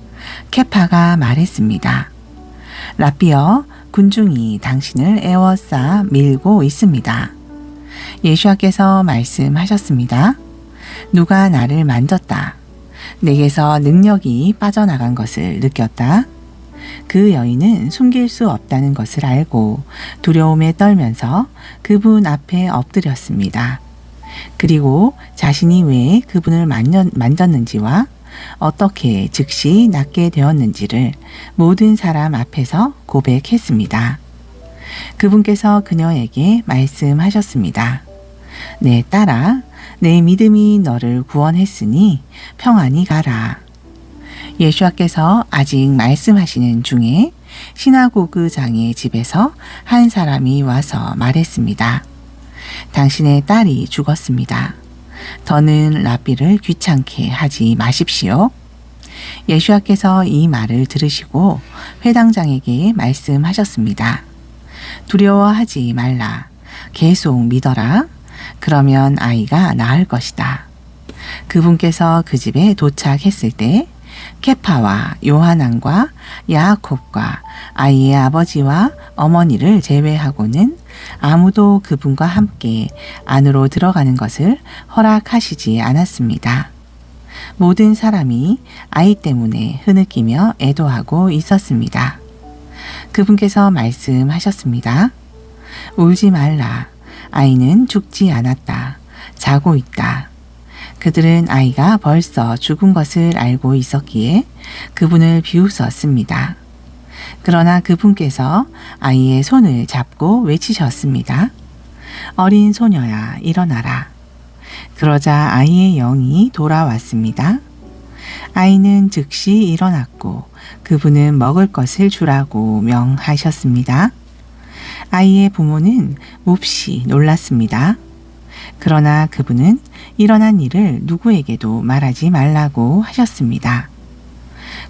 케파가 말했습니다. 랍비여, 군중이 당신을 에워싸 밀고 있습니다. 예수와께서 말씀하셨습니다. 누가 나를 만졌다. 내게서 능력이 빠져나간 것을 느꼈다. 그 여인은 숨길 수 없다는 것을 알고 두려움에 떨면서 그분 앞에 엎드렸습니다. 그리고 자신이 왜 그분을 만졌는지와 어떻게 즉시 낫게 되었는지를 모든 사람 앞에서 고백했습니다. 그분께서 그녀에게 말씀하셨습니다. 내 딸아, 내 믿음이 너를 구원했으니 평안히 가라. 예수와께서 아직 말씀하시는 중에 시나고그장의 집에서 한 사람이 와서 말했습니다. 당신의 딸이 죽었습니다. 더는 랍비를 귀찮게 하지 마십시오. 예수와께서 이 말을 들으시고 회당장에게 말씀하셨습니다. 두려워하지 말라. 계속 믿어라. 그러면 아이가 나을 것이다. 그분께서 그 집에 도착했을 때 케파와 요하난과 야아콥과 아이의 아버지와 어머니를 제외하고는 아무도 그분과 함께 안으로 들어가는 것을 허락하시지 않았습니다. 모든 사람이 아이 때문에 흐느끼며 애도하고 있었습니다. 그분께서 말씀하셨습니다. 울지 말라. 아이는 죽지 않았다. 자고 있다. 그들은 아이가 벌써 죽은 것을 알고 있었기에 그분을 비웃었습니다. 그러나 그분께서 아이의 손을 잡고 외치셨습니다. 어린 소녀야, 일어나라. 그러자 아이의 영이 돌아왔습니다. 아이는 즉시 일어났고 그분은 먹을 것을 주라고 명하셨습니다. 아이의 부모는 몹시 놀랐습니다. 그러나 그분은 일어난 일을 누구에게도 말하지 말라고 하셨습니다.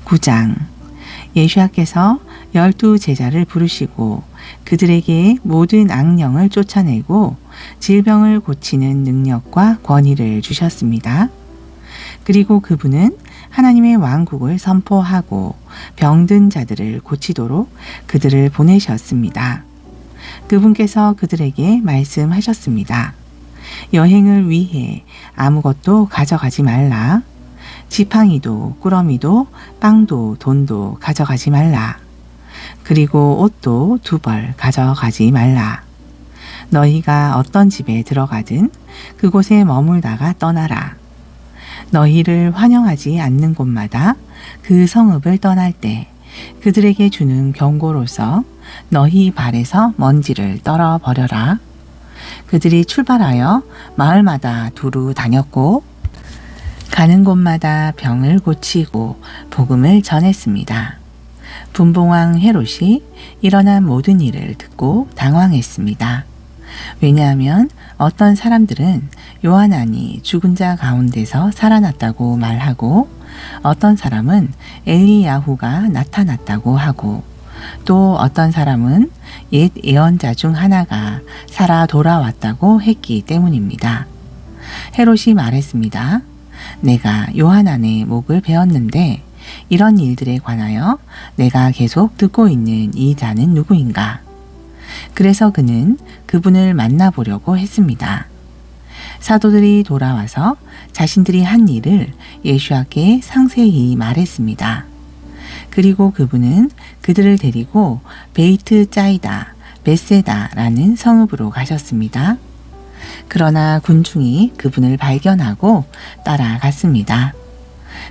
9장. 예수와께서 12 제자를 부르시고 그들에게 모든 악령을 쫓아내고 질병을 고치는 능력과 권위를 주셨습니다. 그리고 그분은 하나님의 왕국을 선포하고 병든 자들을 고치도록 그들을 보내셨습니다. 그분께서 그들에게 말씀하셨습니다. 여행을 위해 아무것도 가져가지 말라. 지팡이도 꾸러미도 빵도 돈도 가져가지 말라. 그리고 옷도 2벌 가져가지 말라. 너희가 어떤 집에 들어가든 그곳에 머물다가 떠나라. 너희를 환영하지 않는 곳마다 그 성읍을 떠날 때 그들에게 주는 경고로서 너희 발에서 먼지를 떨어버려라. 그들이 출발하여 마을마다 두루 다녔고 가는 곳마다 병을 고치고 복음을 전했습니다. 분봉왕 헤롯이 일어난 모든 일을 듣고 당황했습니다. 왜냐하면 어떤 사람들은 요한안이 죽은 자 가운데서 살아났다고 말하고 어떤 사람은 엘리야후가 나타났다고 하고 또 어떤 사람은 옛 예언자 중 하나가 살아 돌아왔다고 했기 때문입니다. 헤롯이 말했습니다. 내가 요한안의 목을 베었는데 이런 일들에 관하여 내가 계속 듣고 있는 이 자는 누구인가? 그래서 그는 그분을 만나보려고 했습니다. 사도들이 돌아와서 자신들이 한 일을 예수와께 상세히 말했습니다. 그리고 그분은 그들을 데리고 베이트 짜이다, 베세다라는 성읍으로 가셨습니다. 그러나 군중이 그분을 발견하고 따라갔습니다.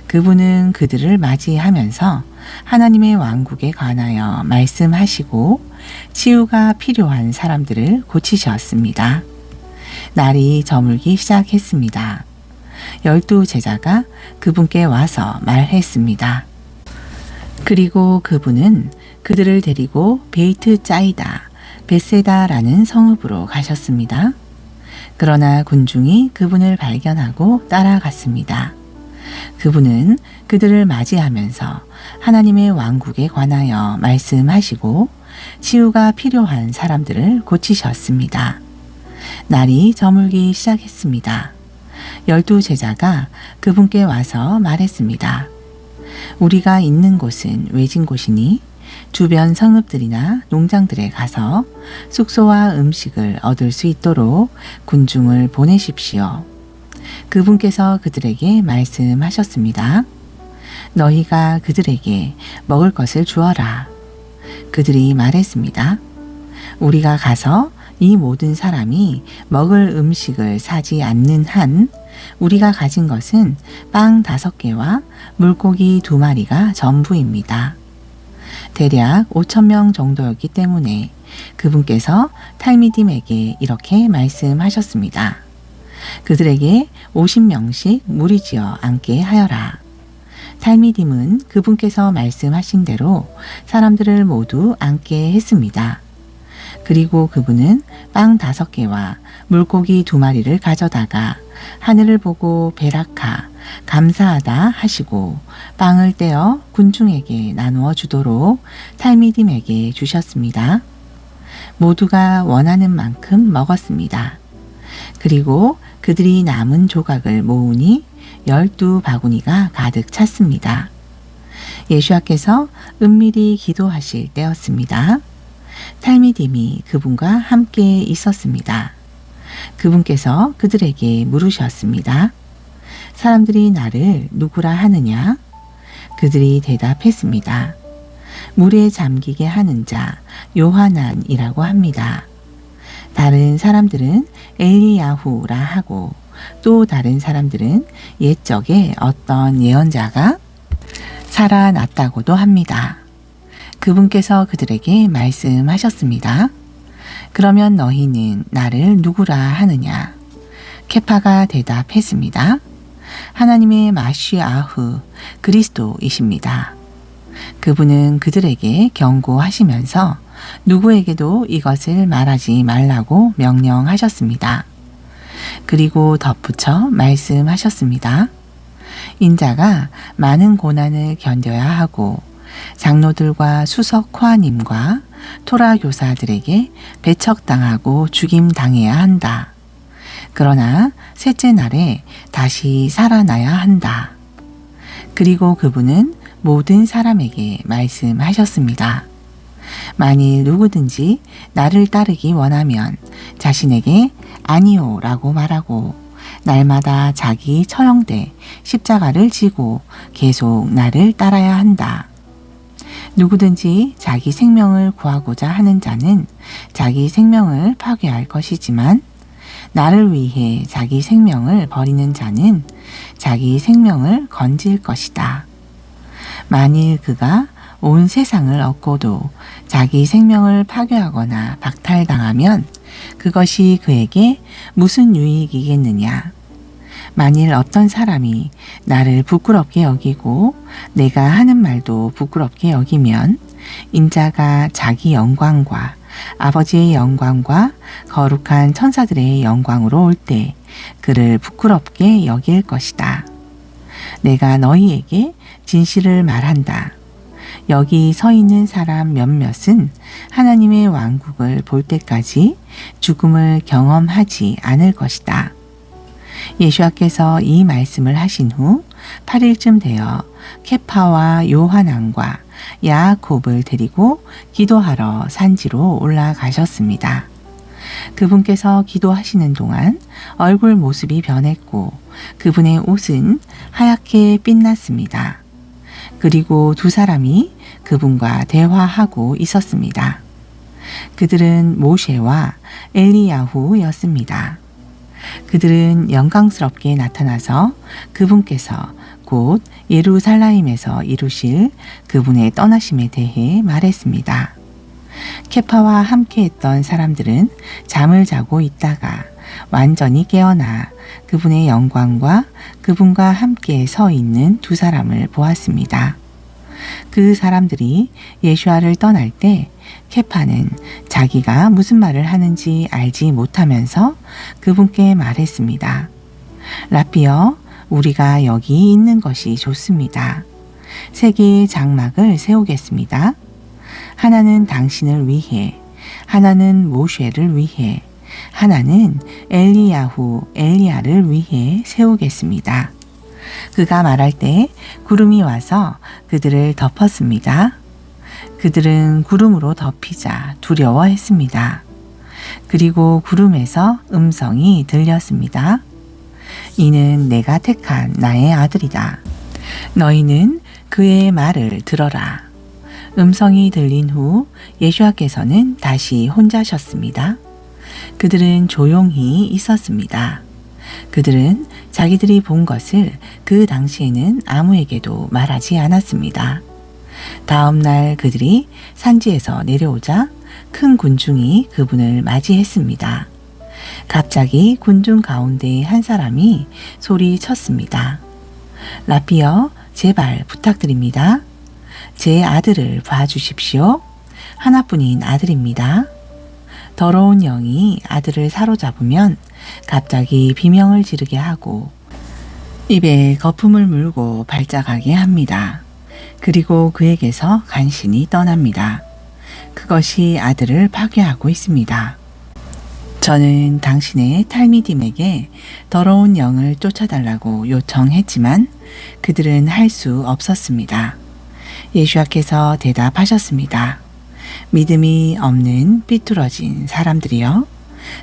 그분은 그들을 맞이하면서 하나님의 왕국에 관하여 말씀하시고 치유가 필요한 사람들을 고치셨습니다. 날이 저물기 시작했습니다. 12 제자가 그분께 와서 말했습니다. 그리고 그분은 그들을 데리고 베이트 짜이다, 베세다라는 성읍으로 가셨습니다. 그러나 군중이 그분을 발견하고 따라갔습니다. 그분은 그들을 맞이하면서 하나님의 왕국에 관하여 말씀하시고 치유가 필요한 사람들을 고치셨습니다. 날이 저물기 시작했습니다. 12 제자가 그분께 와서 말했습니다. 우리가 있는 곳은 외진 곳이니 주변 성읍들이나 농장들에 가서 숙소와 음식을 얻을 수 있도록 군중을 보내십시오. 그분께서 그들에게 말씀하셨습니다. 너희가 그들에게 먹을 것을 주어라. 그들이 말했습니다. 우리가 가서 이 모든 사람이 먹을 음식을 사지 않는 한 우리가 가진 것은 빵 5개와 물고기 2마리가 전부입니다. 대략 5,000명 정도였기 때문에 그분께서 탈미딤에게 이렇게 말씀하셨습니다. 그들에게 50명씩 무리지어 앉게 하여라. 탈미딤은 그분께서 말씀하신 대로 사람들을 모두 앉게 했습니다. 그리고 그분은 빵 5개와 물고기 2마리를 가져다가 하늘을 보고 베라카 감사하다 하시고 빵을 떼어 군중에게 나누어 주도록 탈미딤에게 주셨습니다. 모두가 원하는 만큼 먹었습니다. 그리고 그들이 남은 조각을 모으니 12바구니가 가득 찼습니다. 예수와께서 은밀히 기도하실 때였습니다. 탈미딤이 그분과 함께 있었습니다. 그분께서 그들에게 물으셨습니다. 사람들이 나를 누구라 하느냐? 그들이 대답했습니다. 물에 잠기게 하는 자 요하난이라고 합니다. 다른 사람들은 엘리야후라 하고 또 다른 사람들은 옛적에 어떤 예언자가 살아났다고도 합니다. 그분께서 그들에게 말씀하셨습니다. 그러면 너희는 나를 누구라 하느냐? 케파가 대답했습니다. 하나님의 마시아흐 그리스도이십니다. 그분은 그들에게 경고하시면서 누구에게도 이것을 말하지 말라고 명령하셨습니다. 그리고 덧붙여 말씀하셨습니다. 인자가 많은 고난을 견뎌야 하고 장로들과 수석 코하님과 토라 교사들에게 배척당하고 죽임당해야 한다. 그러나 셋째 날에 다시 살아나야 한다. 그리고 그분은 모든 사람에게 말씀하셨습니다. 만일 누구든지 나를 따르기 원하면 자신에게 아니요 라고 말하고 날마다 자기 처형돼 십자가를 지고 계속 나를 따라야 한다. 누구든지 자기 생명을 구하고자 하는 자는 자기 생명을 파괴할 것이지만 나를 위해 자기 생명을 버리는 자는 자기 생명을 건질 것이다. 만일 그가 온 세상을 얻고도 자기 생명을 파괴하거나 박탈당하면 그것이 그에게 무슨 유익이겠느냐? 만일 어떤 사람이 나를 부끄럽게 여기고 내가 하는 말도 부끄럽게 여기면 인자가 자기 영광과 아버지의 영광과 거룩한 천사들의 영광으로 올 때 그를 부끄럽게 여길 것이다. 내가 너희에게 진실을 말한다. 여기 서 있는 사람 몇몇은 하나님의 왕국을 볼 때까지 죽음을 경험하지 않을 것이다. 예수와께서 이 말씀을 하신 후 8일쯤 되어 케파와 요하난과 야곱을 데리고 기도하러 산지로 올라가셨습니다. 그분께서 기도하시는 동안 얼굴 모습이 변했고 그분의 옷은 하얗게 빛났습니다. 그리고 2 사람이 그분과 대화하고 있었습니다. 그들은 모세와 엘리야후였습니다. 그들은 영광스럽게 나타나서 그분께서 곧 예루살렘에서 이루실 그분의 떠나심에 대해 말했습니다. 케파와 함께했던 사람들은 잠을 자고 있다가 완전히 깨어나 그분의 영광과 그분과 함께 서 있는 2 사람을 보았습니다. 그 사람들이 예슈아를 떠날 때 케파는 자기가 무슨 말을 하는지 알지 못하면서 그분께 말했습니다. 라삐여, 우리가 여기 있는 것이 좋습니다. 세 개의 장막을 세우겠습니다. 하나는 당신을 위해, 하나는 모쉐를 위해, 하나는 엘리야후, 엘리야를 위해 세우겠습니다. 그가 말할 때 구름이 와서 그들을 덮었습니다. 그들은 구름으로 덮이자 두려워했습니다. 그리고 구름에서 음성이 들렸습니다. 이는 내가 택한 나의 아들이다. 너희는 그의 말을 들어라. 음성이 들린 후 예수께서는 다시 혼자셨습니다. 그들은 조용히 있었습니다. 그들은 자기들이 본 것을 그 당시에는 아무에게도 말하지 않았습니다. 다음 날 그들이 산지에서 내려오자 큰 군중이 그분을 맞이했습니다. 갑자기 군중 가운데 한 사람이 소리쳤습니다. 라삐여, 제발 부탁드립니다. 제 아들을 봐주십시오. 하나뿐인 아들입니다. 더러운 영이 아들을 사로잡으면 갑자기 비명을 지르게 하고 입에 거품을 물고 발작하게 합니다. 그리고 그에게서 간신히 떠납니다. 그것이 아들을 파괴하고 있습니다. 저는 당신의 탈미딤에게 더러운 영을 쫓아달라고 요청했지만 그들은 할 수 없었습니다. 예수께서 대답하셨습니다. 믿음이 없는 삐뚤어진 사람들이여,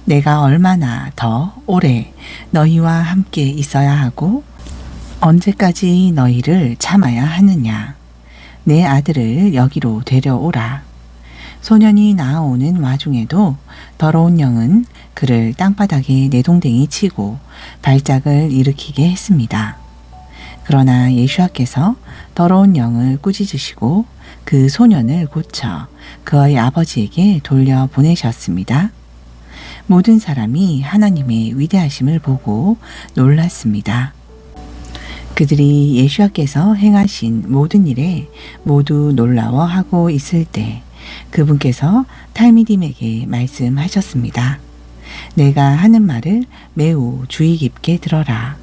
내가 얼마나 더 오래 너희와 함께 있어야 하고 언제까지 너희를 참아야 하느냐. 내 아들을 여기로 데려오라. 소년이 나아오는 와중에도 더러운 영은 그를 땅바닥에 내동댕이 치고 발작을 일으키게 했습니다. 그러나 예수께서 더러운 영을 꾸짖으시고 그 소년을 고쳐 그의 아버지에게 돌려보내셨습니다. 모든 사람이 하나님의 위대하심을 보고 놀랐습니다. 그들이 예수께서 행하신 모든 일에 모두 놀라워하고 있을 때 그분께서 탈미딤에게 말씀하셨습니다. 내가 하는 말을 매우 주의 깊게 들어라.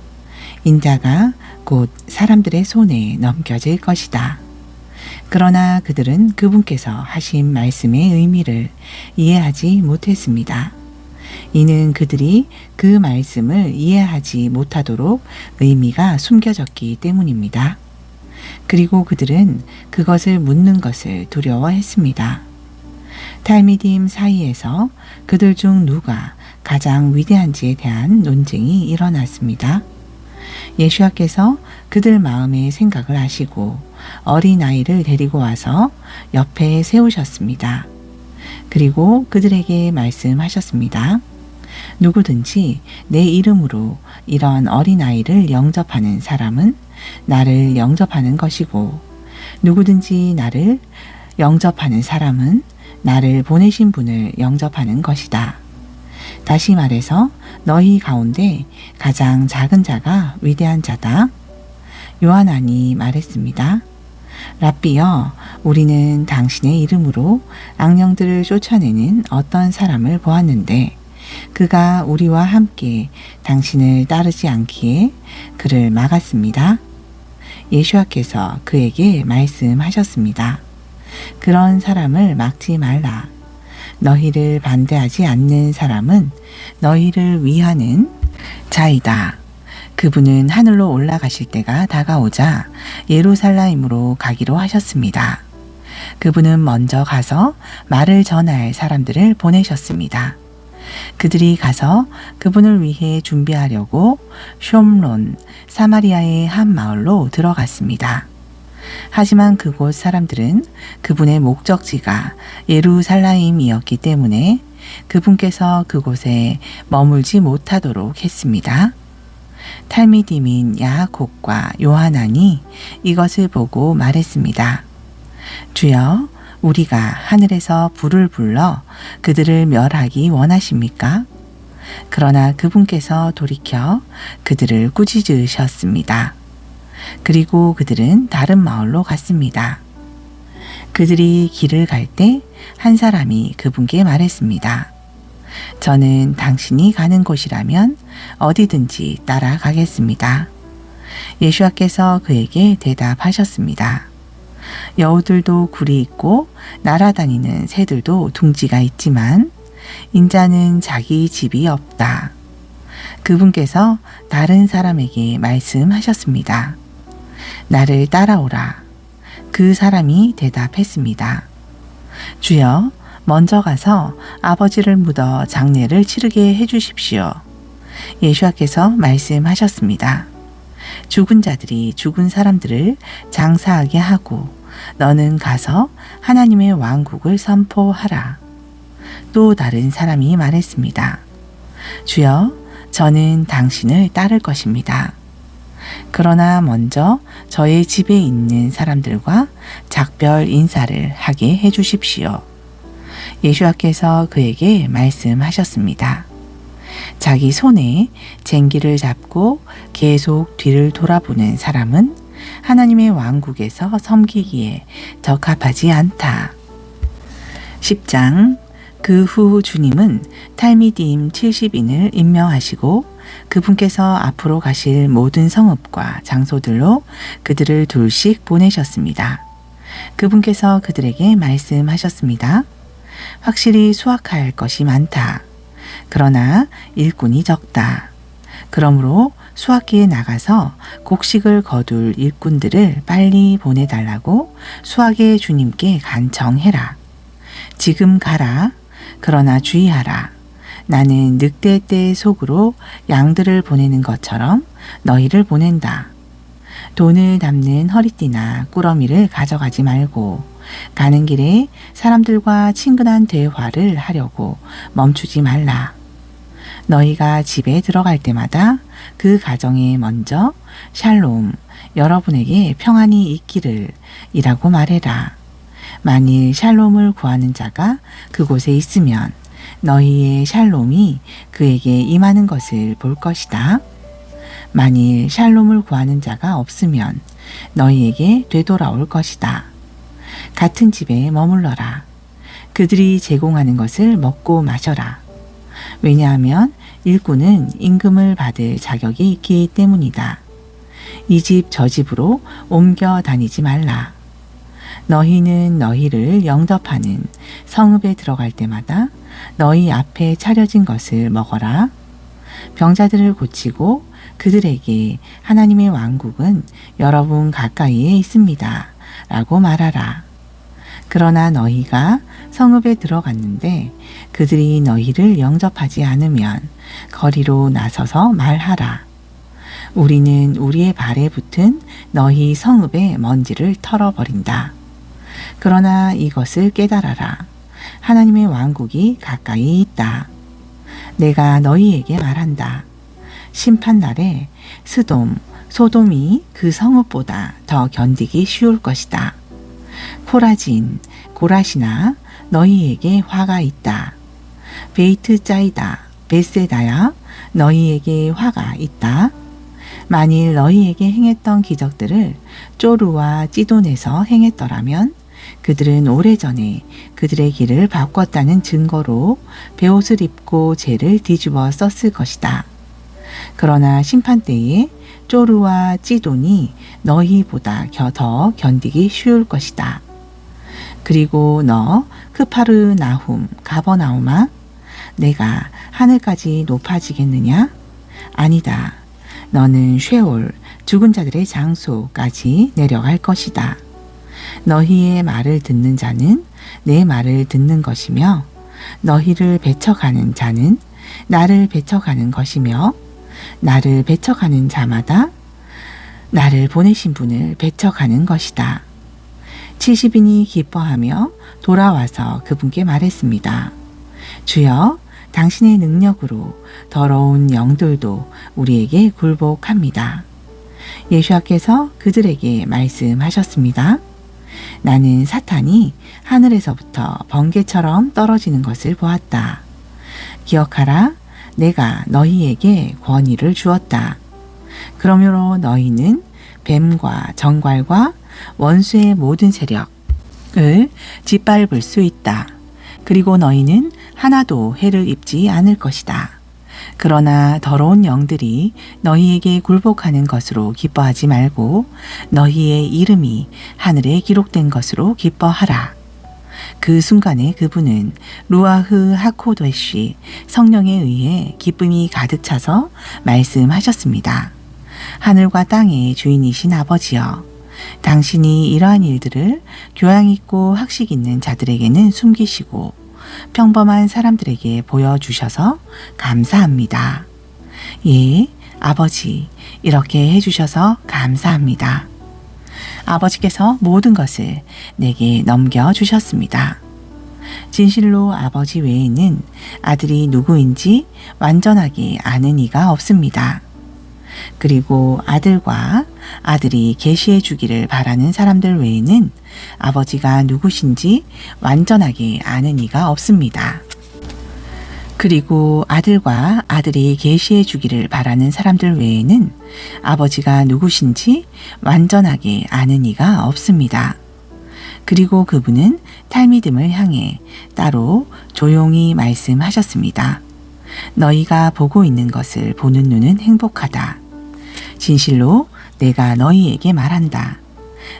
인자가 곧 사람들의 손에 넘겨질 것이다. 그러나 그들은 그분께서 하신 말씀의 의미를 이해하지 못했습니다. 이는 그들이 그 말씀을 이해하지 못하도록 의미가 숨겨졌기 때문입니다. 그리고 그들은 그것을 묻는 것을 두려워했습니다. 탈미딤 사이에서 그들 중 누가 가장 위대한지에 대한 논쟁이 일어났습니다. 예수께서 그들 마음의 생각을 아시고 어린아이를 데리고 와서 옆에 세우셨습니다. 그리고 그들에게 말씀하셨습니다. 누구든지 내 이름으로 이런 어린아이를 영접하는 사람은 나를 영접하는 것이고 누구든지 나를 영접하는 사람은 나를 보내신 분을 영접하는 것이다. 다시 말해서 너희 가운데 가장 작은 자가 위대한 자다. 요한안이 말했습니다. 라삐여, 우리는 당신의 이름으로 악령들을 쫓아내는 어떤 사람을 보았는데 그가 우리와 함께 당신을 따르지 않기에 그를 막았습니다. 예수께서 그에게 말씀하셨습니다. 그런 사람을 막지 말라. 너희를 반대하지 않는 사람은 너희를 위하는 자이다. 그분은 하늘로 올라가실 때가 다가오자 예루살렘으로 가기로 하셨습니다. 그분은 먼저 가서 말을 전할 사람들을 보내셨습니다. 그들이 가서 그분을 위해 준비하려고 숑론 사마리아의 한 마을로 들어갔습니다. 하지만 그곳 사람들은 그분의 목적지가 예루살렘이었기 때문에 그분께서 그곳에 머물지 못하도록 했습니다. 탈미딤인 야곱과 요한안이 이것을 보고 말했습니다. 주여, 우리가 하늘에서 불을 불러 그들을 멸하기 원하십니까? 그러나 그분께서 돌이켜 그들을 꾸짖으셨습니다. 그리고 그들은 다른 마을로 갔습니다. 그들이 길을 갈 때 한 사람이 그분께 말했습니다. 저는 당신이 가는 곳이라면 어디든지 따라가겠습니다. 예수와께서 그에게 대답하셨습니다. 여우들도 굴이 있고 날아다니는 새들도 둥지가 있지만 인자는 자기 집이 없다. 그분께서 다른 사람에게 말씀하셨습니다. 나를 따라오라. 그 사람이 대답했습니다. 주여, 먼저 가서 아버지를 묻어 장례를 치르게 해주십시오. 예수와께서 말씀하셨습니다. 죽은 자들이 죽은 사람들을 장사하게 하고 너는 가서 하나님의 왕국을 선포하라. 또 다른 사람이 말했습니다. 주여, 저는 당신을 따를 것입니다. 그러나 먼저 저의 집에 있는 사람들과 작별 인사를 하게 해주십시오. 예수와께서 그에게 말씀하셨습니다. 자기 손에 쟁기를 잡고 계속 뒤를 돌아보는 사람은 하나님의 왕국에서 섬기기에 적합하지 않다. 10장. 그 후 주님은 탈미디임 70인을 임명하시고 그분께서 앞으로 가실 모든 성읍과 장소들로 그들을 둘씩 보내셨습니다. 그분께서 그들에게 말씀하셨습니다. 확실히 수확할 것이 많다. 그러나 일꾼이 적다. 그러므로 수확기에 나가서 곡식을 거둘 일꾼들을 빨리 보내달라고 수확의 주님께 간청해라. 지금 가라. 그러나 주의하라. 나는 늑대 떼 속으로 양들을 보내는 것처럼 너희를 보낸다. 돈을 담는 허리띠나 꾸러미를 가져가지 말고 가는 길에 사람들과 친근한 대화를 하려고 멈추지 말라. 너희가 집에 들어갈 때마다 그 가정에 먼저 샬롬, 여러분에게 평안이 있기를 이라고 말해라. 만일 샬롬을 구하는 자가 그곳에 있으면 너희의 샬롬이 그에게 임하는 것을 볼 것이다. 만일 샬롬을 구하는 자가 없으면 너희에게 되돌아올 것이다. 같은 집에 머물러라. 그들이 제공하는 것을 먹고 마셔라. 왜냐하면 일꾼은 임금을 받을 자격이 있기 때문이다. 이 집 저 집으로 옮겨 다니지 말라. 너희는 너희를 영접하는 성읍에 들어갈 때마다 너희 앞에 차려진 것을 먹어라. 병자들을 고치고 그들에게 하나님의 왕국은 여러분 가까이에 있습니다. 라고 말하라. 그러나 너희가 성읍에 들어갔는데 그들이 너희를 영접하지 않으면 거리로 나서서 말하라. 우리는 우리의 발에 붙은 너희 성읍의 먼지를 털어버린다. 그러나 이것을 깨달아라. 하나님의 왕국이 가까이 있다. 내가 너희에게 말한다. 심판날에 스돔, 소돔이 그 성읍보다 더 견디기 쉬울 것이다. 코라진, 고라시나 너희에게 화가 있다. 베이트 짜이다, 베세다야 너희에게 화가 있다. 만일 너희에게 행했던 기적들을 쪼르와 찌돈에서 행했더라면 그들은 오래전에 그들의 길을 바꿨다는 증거로 베옷을 입고 죄를 뒤집어 썼을 것이다. 그러나 심판때에 쪼르와 찌돈이 너희보다 더 견디기 쉬울 것이다. 그리고 너 크파르나훔 가버나움아, 내가 하늘까지 높아지겠느냐? 아니다. 너는 쉐올 죽은 자들의 장소까지 내려갈 것이다. 너희의 말을 듣는 자는 내 말을 듣는 것이며 너희를 배척하는 자는 나를 배척하는 것이며 나를 배척하는 자마다 나를 보내신 분을 배척하는 것이다. 70인이 기뻐하며 돌아와서 그분께 말했습니다. 주여, 당신의 능력으로 더러운 영들도 우리에게 굴복합니다. 예수께서 그들에게 말씀하셨습니다. 나는 사탄이 하늘에서부터 번개처럼 떨어지는 것을 보았다. 기억하라, 내가 너희에게 권위를 주었다. 그러므로 너희는 뱀과 정갈과 원수의 모든 세력을 짓밟을 수 있다. 그리고 너희는 하나도 해를 입지 않을 것이다. 그러나 더러운 영들이 너희에게 굴복하는 것으로 기뻐하지 말고 너희의 이름이 하늘에 기록된 것으로 기뻐하라. 그 순간에 그분은 루아흐 하코데시 성령에 의해 기쁨이 가득 차서 말씀하셨습니다. 하늘과 땅의 주인이신 아버지여, 당신이 이러한 일들을 교양 있고 학식 있는 자들에게는 숨기시고 평범한 사람들에게 보여주셔서 감사합니다. 예, 아버지, 이렇게 해주셔서 감사합니다. 아버지께서 모든 것을 내게 넘겨주셨습니다. 진실로 아버지 외에는 아들이 누구인지 완전하게 아는 이가 없습니다. 그리고 아들과 아들이 계시해 주기를 바라는 사람들 외에는 아버지가 누구신지 완전하게 아는 이가 없습니다. 그리고 아들과 아들이 계시해 주기를 바라는 사람들 외에는 아버지가 누구신지 완전하게 아는 이가 없습니다. 그리고 그분은 탈미듬을 향해 따로 조용히 말씀하셨습니다. 너희가 보고 있는 것을 보는 눈은 행복하다. 진실로 내가 너희에게 말한다.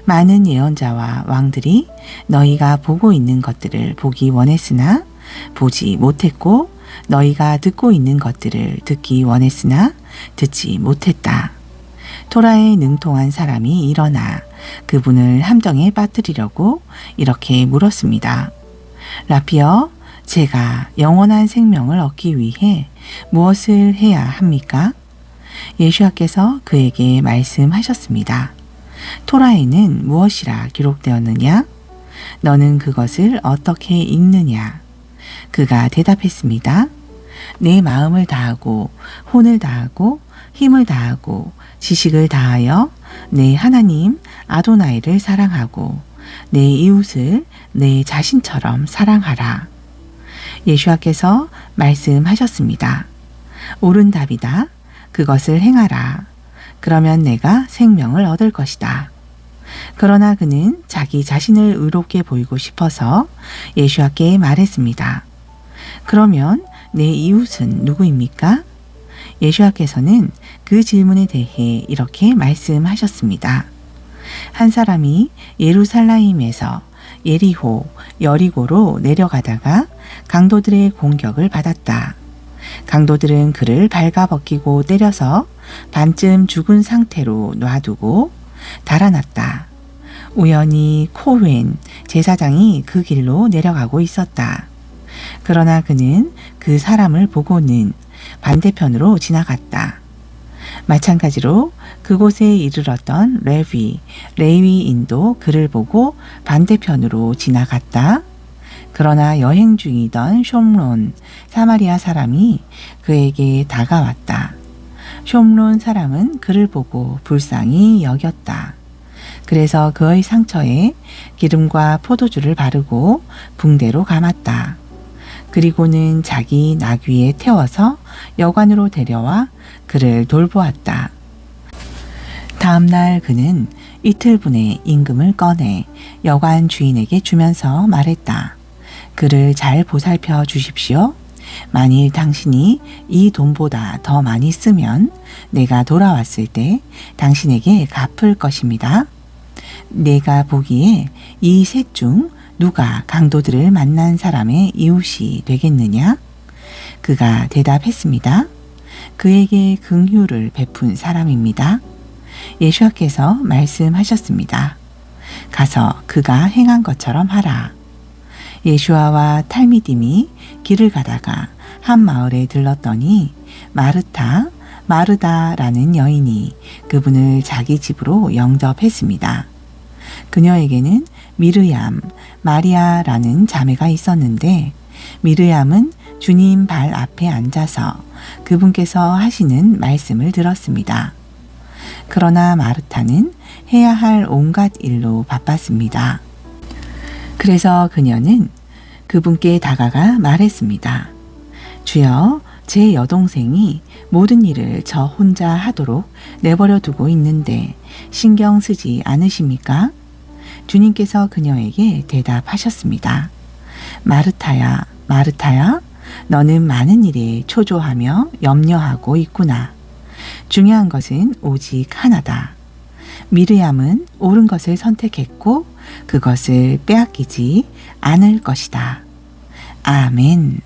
많은 예언자와 왕들이 너희가 보고 있는 것들을 보기 원했으나 보지 못했고 너희가 듣고 있는 것들을 듣기 원했으나 듣지 못했다. 토라에 능통한 사람이 일어나 그분을 함정에 빠뜨리려고 이렇게 물었습니다. 라피어, 제가 영원한 생명을 얻기 위해 무엇을 해야 합니까? 예수께서 그에게 말씀하셨습니다. 토라에는 무엇이라 기록되었느냐? 너는 그것을 어떻게 읽느냐? 그가 대답했습니다. 내 마음을 다하고 혼을 다하고 힘을 다하고 지식을 다하여 내 하나님 아도나이를 사랑하고 내 이웃을 내 자신처럼 사랑하라. 예수께서 말씀하셨습니다. 옳은 답이다. 그것을 행하라. 그러면 내가 생명을 얻을 것이다. 그러나 그는 자기 자신을 의롭게 보이고 싶어서 예수께 말했습니다. 그러면 내 이웃은 누구입니까? 예수께서는 그 질문에 대해 이렇게 말씀하셨습니다. 한 사람이 예루살렘에서 예리호, 여리고로 내려가다가 강도들의 공격을 받았다. 강도들은 그를 발가벗기고 때려서 반쯤 죽은 상태로 놔두고 달아났다. 우연히 코웬 제사장이 그 길로 내려가고 있었다. 그러나 그는 그 사람을 보고는 반대편으로 지나갔다. 마찬가지로 그곳에 이르렀던 레위인도 그를 보고 반대편으로 지나갔다. 그러나 여행 중이던 숑론 사마리아 사람이 그에게 다가왔다. 숑론 사람은 그를 보고 불쌍히 여겼다. 그래서 그의 상처에 기름과 포도주를 바르고 붕대로 감았다. 그리고는 자기 나귀에 태워서 여관으로 데려와 그를 돌보았다. 다음 날 그는 이틀분의 임금을 꺼내 여관 주인에게 주면서 말했다. 그를 잘 보살펴 주십시오. 만일 당신이 이 돈보다 더 많이 쓰면 내가 돌아왔을 때 당신에게 갚을 것입니다. 내가 보기에 이 셋 중 누가 강도들을 만난 사람의 이웃이 되겠느냐? 그가 대답했습니다. 그에게 긍휼을 베푼 사람입니다. 예수께서 말씀하셨습니다. 가서 그가 행한 것처럼 하라. 예수아와 탈미딤이 길을 가다가 한 마을에 들렀더니 마르다라는 여인이 그분을 자기 집으로 영접했습니다. 그녀에게는 미르얌, 마리아라는 자매가 있었는데 미르얌은 주님 발 앞에 앉아서 그분께서 하시는 말씀을 들었습니다. 그러나 마르타는 해야 할 온갖 일로 바빴습니다. 그래서 그녀는 그분께 다가가 말했습니다. 주여, 제 여동생이 모든 일을 저 혼자 하도록 내버려 두고 있는데 신경 쓰지 않으십니까? 주님께서 그녀에게 대답하셨습니다. 마르타야, 마르타야, 너는 많은 일에 초조하며 염려하고 있구나. 중요한 것은 오직 하나다. 미르얌은 옳은 것을 선택했고 그것을 빼앗기지 않을 것이다. 아멘.